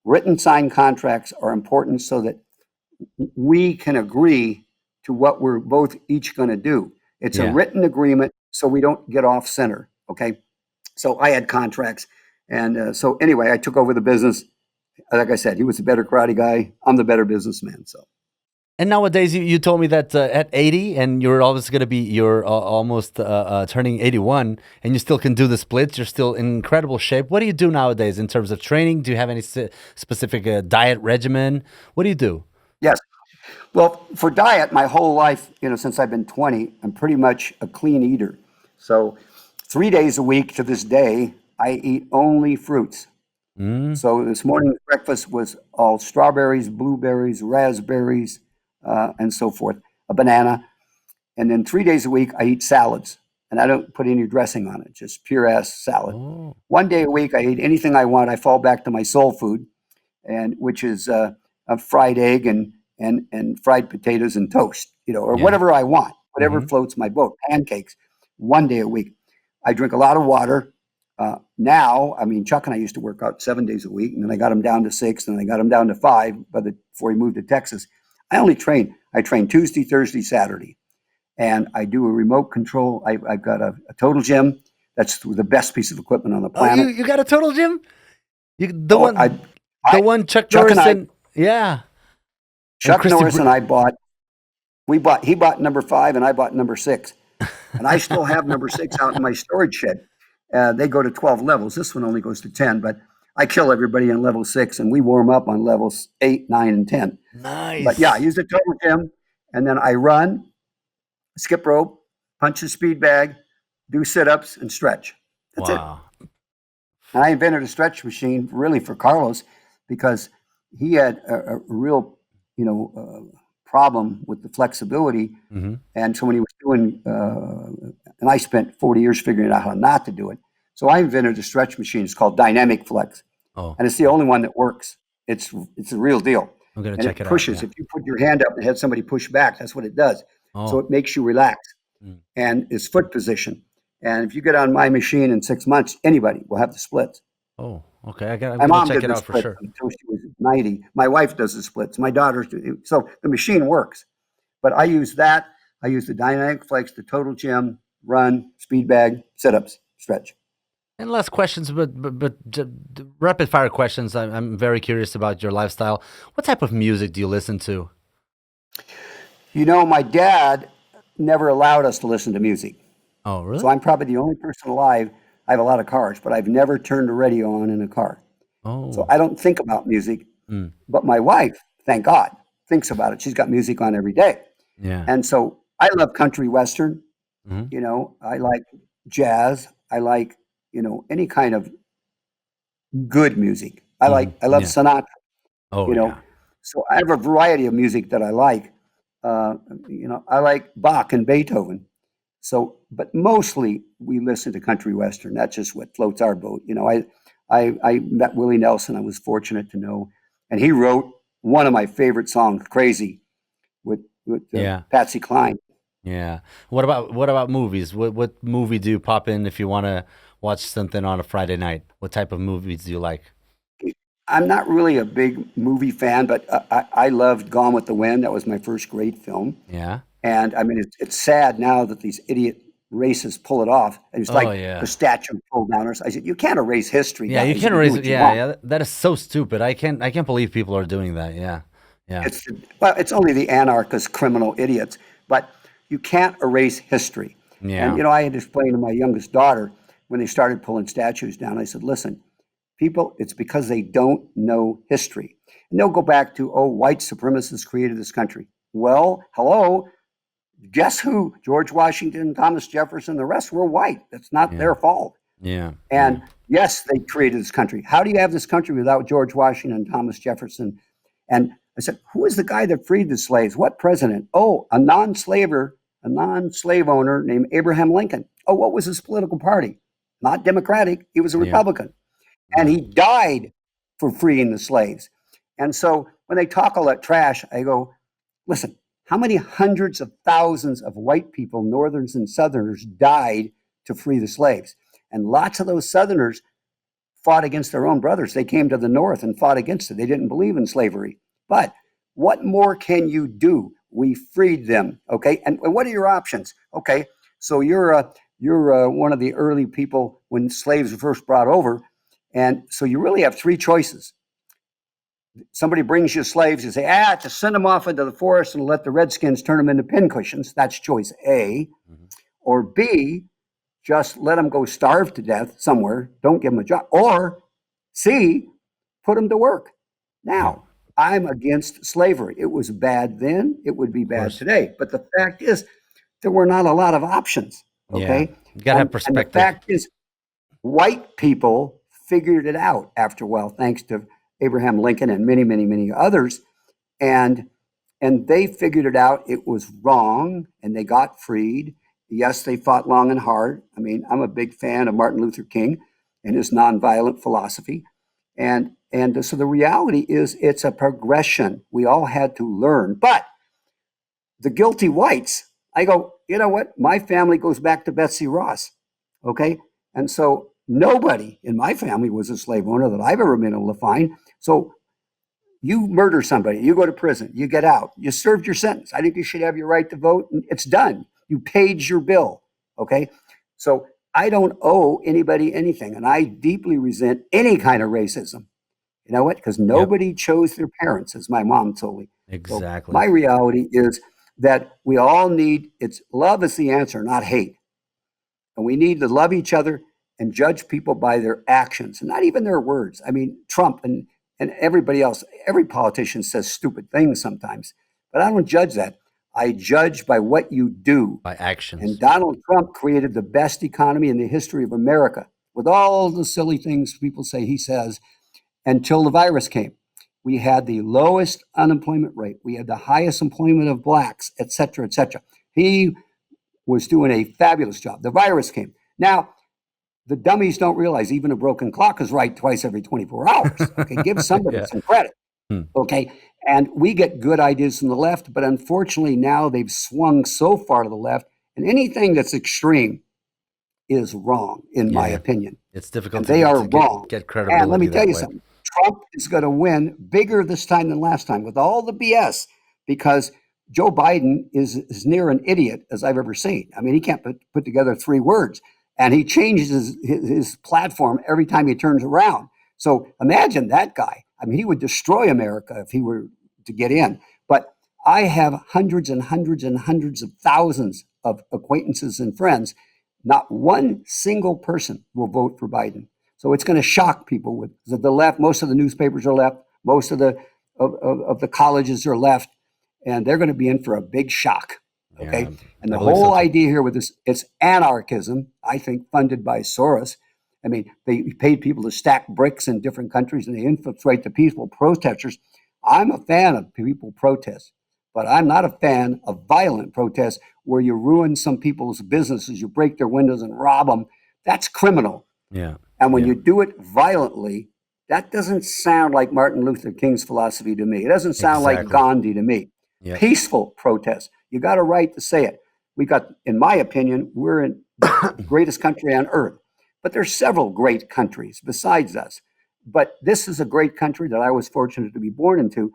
written signed contracts are important so that we can agree to what we're both each going to do. It's a Yeah. written agreement, so we don't get off center. Okay. So I had contracts, and so anyway, I took over the business. Like I said, he was the better karate guy. I'm the better businessman. So. And nowadays, you told me that at 80, and you're always going to be, you're almost turning 81, and you still can do the splits. You're still in incredible shape. What do you do nowadays in terms of training? Do you have any specific diet regimen? What do you do? Yes. Well, for diet, my whole life, since I've been 20, I'm pretty much a clean eater. So 3 days a week to this day, I eat only fruits. So this morning's breakfast was all strawberries, blueberries, raspberries, and so forth, a banana. And then 3 days a week, I eat salads. And I don't put any dressing on it, just pure ass salad. Oh, 1 day a week, I eat anything I want. I fall back to my soul food, and which is a fried egg and fried potatoes and toast, or yeah. whatever I want, whatever Mhm. floats my boat. Pancakes, 1 day a week. I drink a lot of water. Now, I mean, Chuck and I used to work out 7 days a week, and then I got him down to 6, and I got him down to 5 before he moved to Texas. I train Tuesday, Thursday, Saturday, and I do a remote control. I've got a total gym. That's the best piece of equipment on the Oh, planet. you got a total gym? The one, I, the one Chuck Chuck Norris and I, and yeah, and Chuck Christy Norris and I he bought number 5 and I bought number 6. And I still have number 6 out in my storage shed. They go to 12 levels. This one only goes to 10, but I kill everybody on level 6 and we warm up on levels 8, 9, and 10. But yeah, I Nice. use the total gym and then I run, skip rope, punch the speed bag, do sit-ups and stretch. That's it. Wow. And I invented a stretch machine really for Carlos because he had a real, problem with the flexibility. Hmm. And so when he was doing, and I spent 40 years figuring out how not to do it. So I invented a stretch machine. It's called Dynamic Flex, Oh, and it's the only one that works. It's the real deal, I'm gonna and check it it out. pushes. Yeah. If you put your hand up and have somebody push back, that's what it does. So Oh, it makes you relax, mm. and it's foot position. And if you get on my machine in 6 months, anybody will have the splits. Oh, okay. I'm My gonna mom check did it the out for splits sure. until she was 90. My wife does the splits. My daughters do. So the machine works. But I use that. I use the Dynamic Flex, the Total Gym, run, speed bag, sit-ups, stretch. And last questions, but rapid fire questions. I'm very curious about your lifestyle. What type of music do you listen to? My dad never allowed us to listen to music. Oh, So really? I'm probably the only person alive. I have a lot of cars, but I've never turned the radio on in a car. So Oh, I don't think about music. mm, But my wife, thank God, thinks about it. She's got music on every day. yeah. And so I love country western. Hmm. I like jazz. I like, any kind of good music. Hmm. I love Yeah. Sinatra, Oh, you know. yeah. So I have a variety of music that I like. Uh, I like Bach and Beethoven. So, but mostly we listen to country western. That's just what floats our boat. I met Willie Nelson. I was fortunate to know, and he wrote one of my favorite songs, "Crazy," with Yeah. Patsy Cline. Yeah. What about movies? What movie do you pop in if you want to watch something on a Friday night? What type of movies do you like? I'm not really a big movie fan, but I loved Gone with the Wind. That was my first great film. Yeah. And I mean, it's sad now that these idiot racists pull it off. And it's Oh, like the yeah. statue pull downers. I said, you can't erase history, Yeah, you guys. You can can do erase it. what you Yeah, want. yeah. That is so stupid. I can't believe people are doing that. Yeah. Yeah. It's only the anarchist criminal idiots, but you can't erase history. And Yeah. I had to explain to my youngest daughter when they started pulling statues down. I said, listen, people, it's because they don't know history. And they'll go back to, oh, white supremacists created this country. Well, hello, guess who? George Washington, Thomas Jefferson, the rest were white. That's not Yeah. their fault. Yeah. Yeah. And yes, they created this country. How do you have this country without George Washington and Thomas Jefferson? And I said, who is the guy that freed the slaves? What president? Oh, a non-slave owner named Abraham Lincoln. Oh, what was his political party? Not Democratic. He was a Yeah. Republican. And Yeah. he died for freeing the slaves. And so when they talk all that trash, I go, listen, how many hundreds of thousands of white people, Northerners and Southerners, died to free the slaves? And lots of those Southerners fought against their own brothers. They came to the North and fought against it. They didn't believe in slavery. But what more can you do? We freed them, okay? And what are your options? Okay, so you're one of the early people when slaves were first brought over, and so you really have three choices. Somebody brings you slaves, you say, just send them off into the forest and let the Redskins turn them into pincushions. That's choice A. Mm-hmm. Or B, just let them go starve to death somewhere. Don't give them a job. Or C, put them to work. Now, I'm against slavery. It was bad then. It would be bad today. But the fact is, there were not a lot of options. Okay, you gotta have perspective. And the fact is, white people figured it out after a while, thanks to Abraham Lincoln and many, many, many others, and they figured it out. It was wrong, and they got freed. Yes, they fought long and hard. I mean, I'm a big fan of Martin Luther King and his nonviolent philosophy, and so the reality is, it's a progression. We all had to learn, but the guilty whites, I go, you know what? My family goes back to Betsy Ross, okay? And so nobody in my family was a slave owner that I've ever been able to find. So you murder somebody, you go to prison, you get out, you served your sentence. I think you should have your right to vote, and it's done. You paid your bill, okay? So I don't owe anybody anything, and I deeply resent any kind of racism. You know what? Because nobody chose their parents, as my mom told me. Exactly. So my reality is that we all need, love is the answer, not hate. And we need to love each other and judge people by their actions, and not even their words. I mean, Trump and everybody else, every politician says stupid things sometimes, but I don't judge that. I judge by what you do. By actions. And Donald Trump created the best economy in the history of America, with all the silly things people say he says, until the virus came. We had the lowest unemployment rate. We had the highest employment of blacks, et cetera, et cetera. He was doing a fabulous job. The virus came. Now, the dummies don't realize even a broken clock is right twice every 24 hours. Okay, give somebody some credit. Okay, and we get good ideas from the left, but unfortunately now they've swung so far to the left, and anything that's extreme is wrong, in my opinion. It's difficult and they are wrong. Get credibility. And let me tell you something. Trump is going to win bigger this time than last time with all the BS, because Joe Biden is as near an idiot as I've ever seen. I mean, he can't put together three words, and he changes his platform every time he turns around. So imagine that guy. I mean, he would destroy America if he were to get in. But I have hundreds and hundreds and hundreds of thousands of acquaintances and friends. Not one single person will vote for Biden. So it's going to shock people. With the left, most of the newspapers are left, most of the colleges are left, and they're going to be in for a big shock. Okay, yeah, and the whole idea here with this, it's anarchism. I think funded by Soros. I mean, they paid people to stack bricks in different countries, and they infiltrate the peaceful protesters. I'm a fan of people protest, but I'm not a fan of violent protests where you ruin some people's businesses, you break their windows and rob them. That's criminal. Yeah. And when you do it violently, that doesn't sound like Martin Luther King's philosophy to me. It doesn't sound like Gandhi to me. Yep. Peaceful protest. You got a right to say it. We got, in my opinion, we're in the greatest country on earth. But there's several great countries besides us. But this is a great country that I was fortunate to be born into.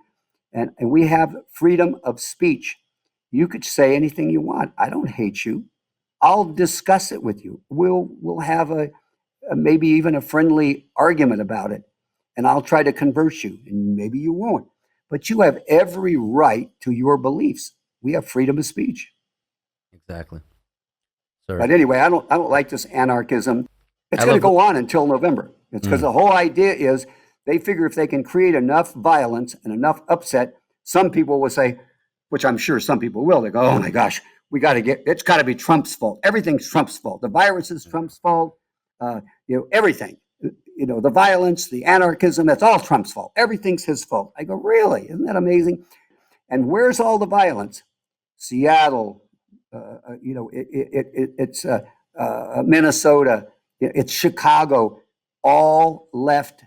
And we have freedom of speech. You could say anything you want. I don't hate you. I'll discuss it with you. We'll have a maybe even a friendly argument about it. And I'll try to convert you. And maybe you won't. But you have every right to your beliefs. We have freedom of speech. Exactly. But anyway, I don't like this anarchism. It's going to go on until November. It's because the whole idea is they figure if they can create enough violence and enough upset, some people will say, which I'm sure some people will, they go, oh my gosh, it's got to be Trump's fault. Everything's Trump's fault. The virus is Trump's fault. Everything. The violence, the anarchism, that's all Trump's fault. Everything's his fault. I go, really? Isn't that amazing? And where's all the violence? Seattle, it's Minnesota, it's Chicago, all left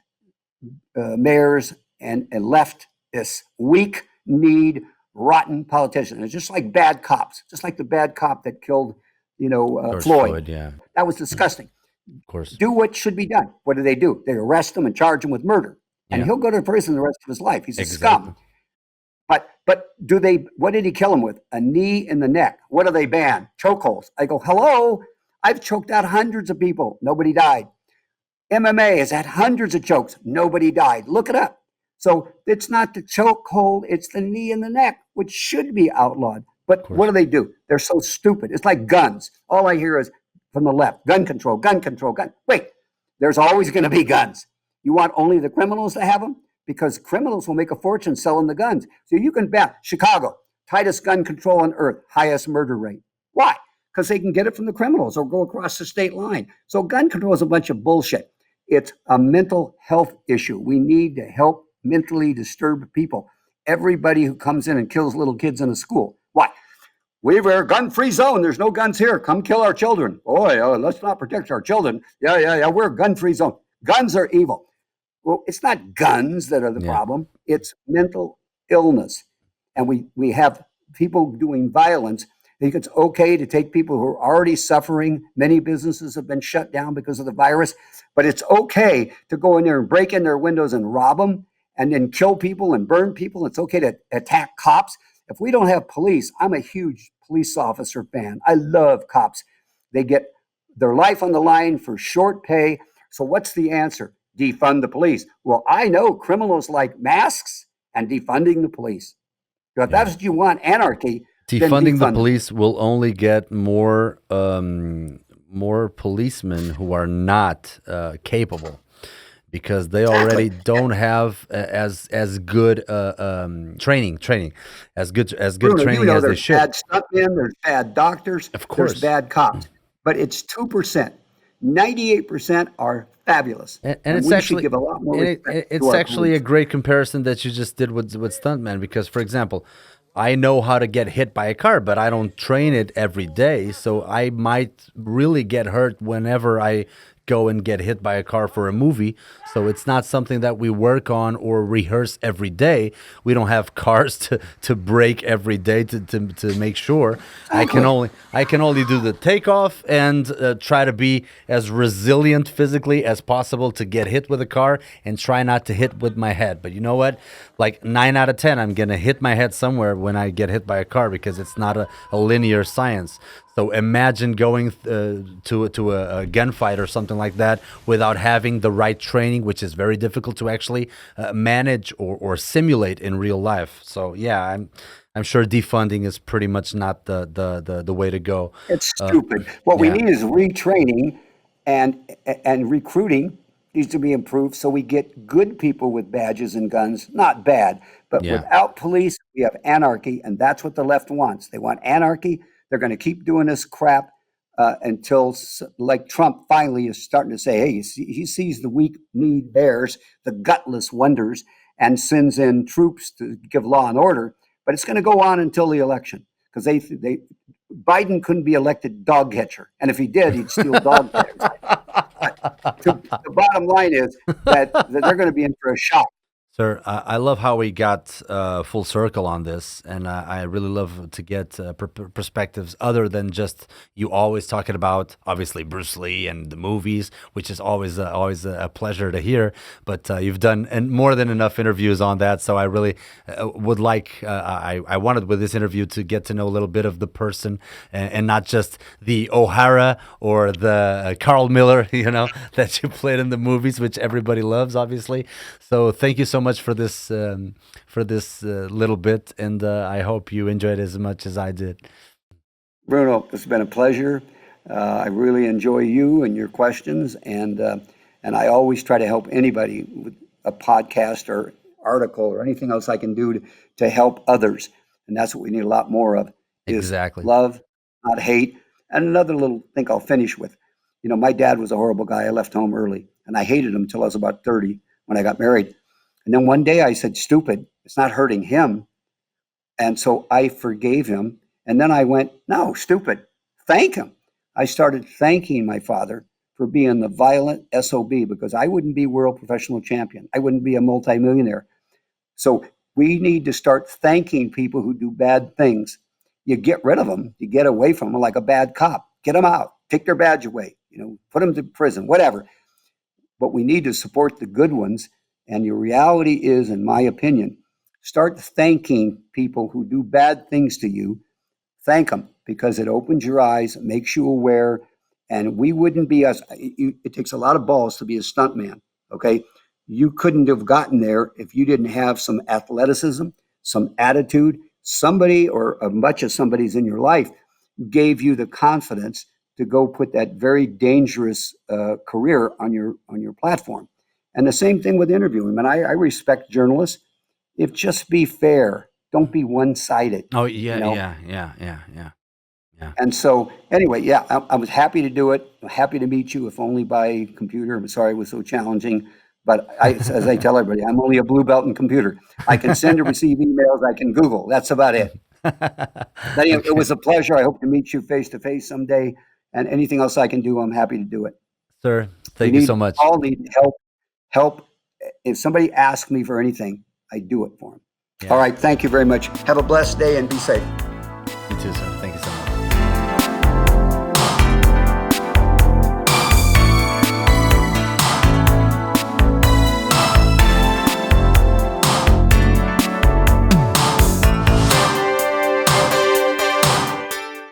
mayors and leftists, weak-kneed, rotten politicians. It's just like bad cops, just like the bad cop that killed, George Floyd. yeah, That was disgusting. of course. Do what should be done. What do? They arrest him and charge him with murder. And Yeah. he'll go to prison the rest of his life. He's a Exactly. scum. But what did he kill him with? A knee in the neck. What do they ban? Chokeholds. I go, hello, I've choked out hundreds of people. Nobody died. MMA has had hundreds of chokes. Nobody died. Look it up. So it's not the chokehold, it's the knee in the neck, which should be outlawed. But what do? They're so stupid. It's like guns. All I hear is from the left, gun control, gun control, gun. Wait, there's always going to be guns. You want only the criminals to have them? Because criminals will make a fortune selling the guns. So you can bet Chicago, tightest gun control on earth, highest murder rate. Why? Because they can get it from the criminals or go across the state line. So gun control is a bunch of bullshit. It's a mental health issue. We need to help mentally disturbed people. Everybody who comes in and kills little kids in a school. Why? We're a gun-free zone. There's no guns here. Come kill our children. Boy, let's not protect our children. Yeah. We're a gun-free zone. Guns are evil. Well, it's not guns that are the problem. It's mental illness. And we have people doing violence. I think it's okay to take people who are already suffering. Many businesses have been shut down because of the virus. But it's okay to go in there and break in their windows and rob them and then kill people and burn people. It's okay to attack cops. If we don't have police, I'm a huge police officer fan. I love cops. They get their life on the line for short pay. So what's the answer? Defund the police. Well, I know criminals like masks and defunding the police. If that's what you want, anarchy. Defunding the police will only get more policemen who are not capable, because they already don't have as good training as good Bruno, training as they should. There's bad stuntmen, there's bad doctors, Of course. there's bad cops, but it's 2%. 98% are fabulous, And we it's should actually give a lot more respect to it's our actually a police. great comparison that you just did with Stuntman, because, for example, I know how to get hit by a car, but I don't train it every day, so I might really get hurt whenever I go and get hit by a car for a movie. So it's not something that we work on or rehearse every day. We don't have cars to break every day to make sure. I can only do the takeoff and try to be as resilient physically as possible to get hit with a car and try not to hit with my head. But you know what? Like 9 out of 10, I'm gonna hit my head somewhere when I get hit by a car, because it's not a linear science. So imagine going to a gunfight or something like that without having the right training, which is very difficult to actually manage or simulate in real life. So yeah, I'm sure defunding is pretty much not the way to go. It's stupid. What we need is retraining, and recruiting needs to be improved so we get good people with badges and guns, not bad. But without police, we have anarchy, and that's what the left wants. They want anarchy. They're going to keep doing this crap until, like Trump finally is starting to say, hey, he sees the weak-kneed bears, the gutless wonders, and sends in troops to give law and order. But it's going to go on until the election, because Biden couldn't be elected dog catcher. And if he did, he'd steal dog catchers. The bottom line is that they're going to be in for a shock. Sir, I love how we got full circle on this, and I really love to get perspectives other than just you always talking about, obviously, Bruce Lee and the movies, which is always a pleasure to hear. But you've done more than enough interviews on that, so I really would like, I wanted with this interview to get to know a little bit of the person, and not just the O'Hara or the Carl Miller, that you played in the movies, which everybody loves, obviously. So thank you so much for this little bit, and I hope you enjoyed it as much as I did. Bruno, it's been a pleasure. I really enjoy you and your questions, and I always try to help anybody with a podcast or article or anything else I can do to help others, and that's what we need a lot more of. Is Exactly. love, not hate. And another little thing I'll finish with. My dad was a horrible guy. I left home early, and I hated him until I was about 30 when I got married. And then one day I said, stupid, it's not hurting him. And so I forgave him. And then I went, no, stupid, thank him. I started thanking my father for being the violent SOB, because I wouldn't be world professional champion. I wouldn't be a multimillionaire. So We need to start thanking people who do bad things. You get rid of them, you get away from them like a bad cop. Get them out, take their badge away, put them to prison, whatever. But we need to support the good ones. And your reality is, in my opinion, start thanking people who do bad things to you. Thank them, because it opens your eyes, makes you aware. And we wouldn't be us. It takes a lot of balls to be a stuntman. Okay. You couldn't have gotten there if you didn't have some athleticism, some attitude. Somebody or a bunch of somebody's in your life gave you the confidence to go put that very dangerous career on your platform. And the same thing with interviewing. And I respect journalists. If just be fair, don't be one-sided. Oh yeah. And so anyway, yeah, I was happy to do it. I'm happy to meet you, if only by computer. I'm sorry it was so challenging. But as I tell everybody, I'm only a blue belt in computer. I can send or receive emails. I can Google. That's about it. Anyway, it was a pleasure. I hope to meet you face to face someday. And anything else I can do, I'm happy to do it. Sir, thank you so much. All need help. If somebody asks me for anything, I do it for them. Yeah. All right. Thank you very much. Have a blessed day and be safe. You too, sir. Thank you.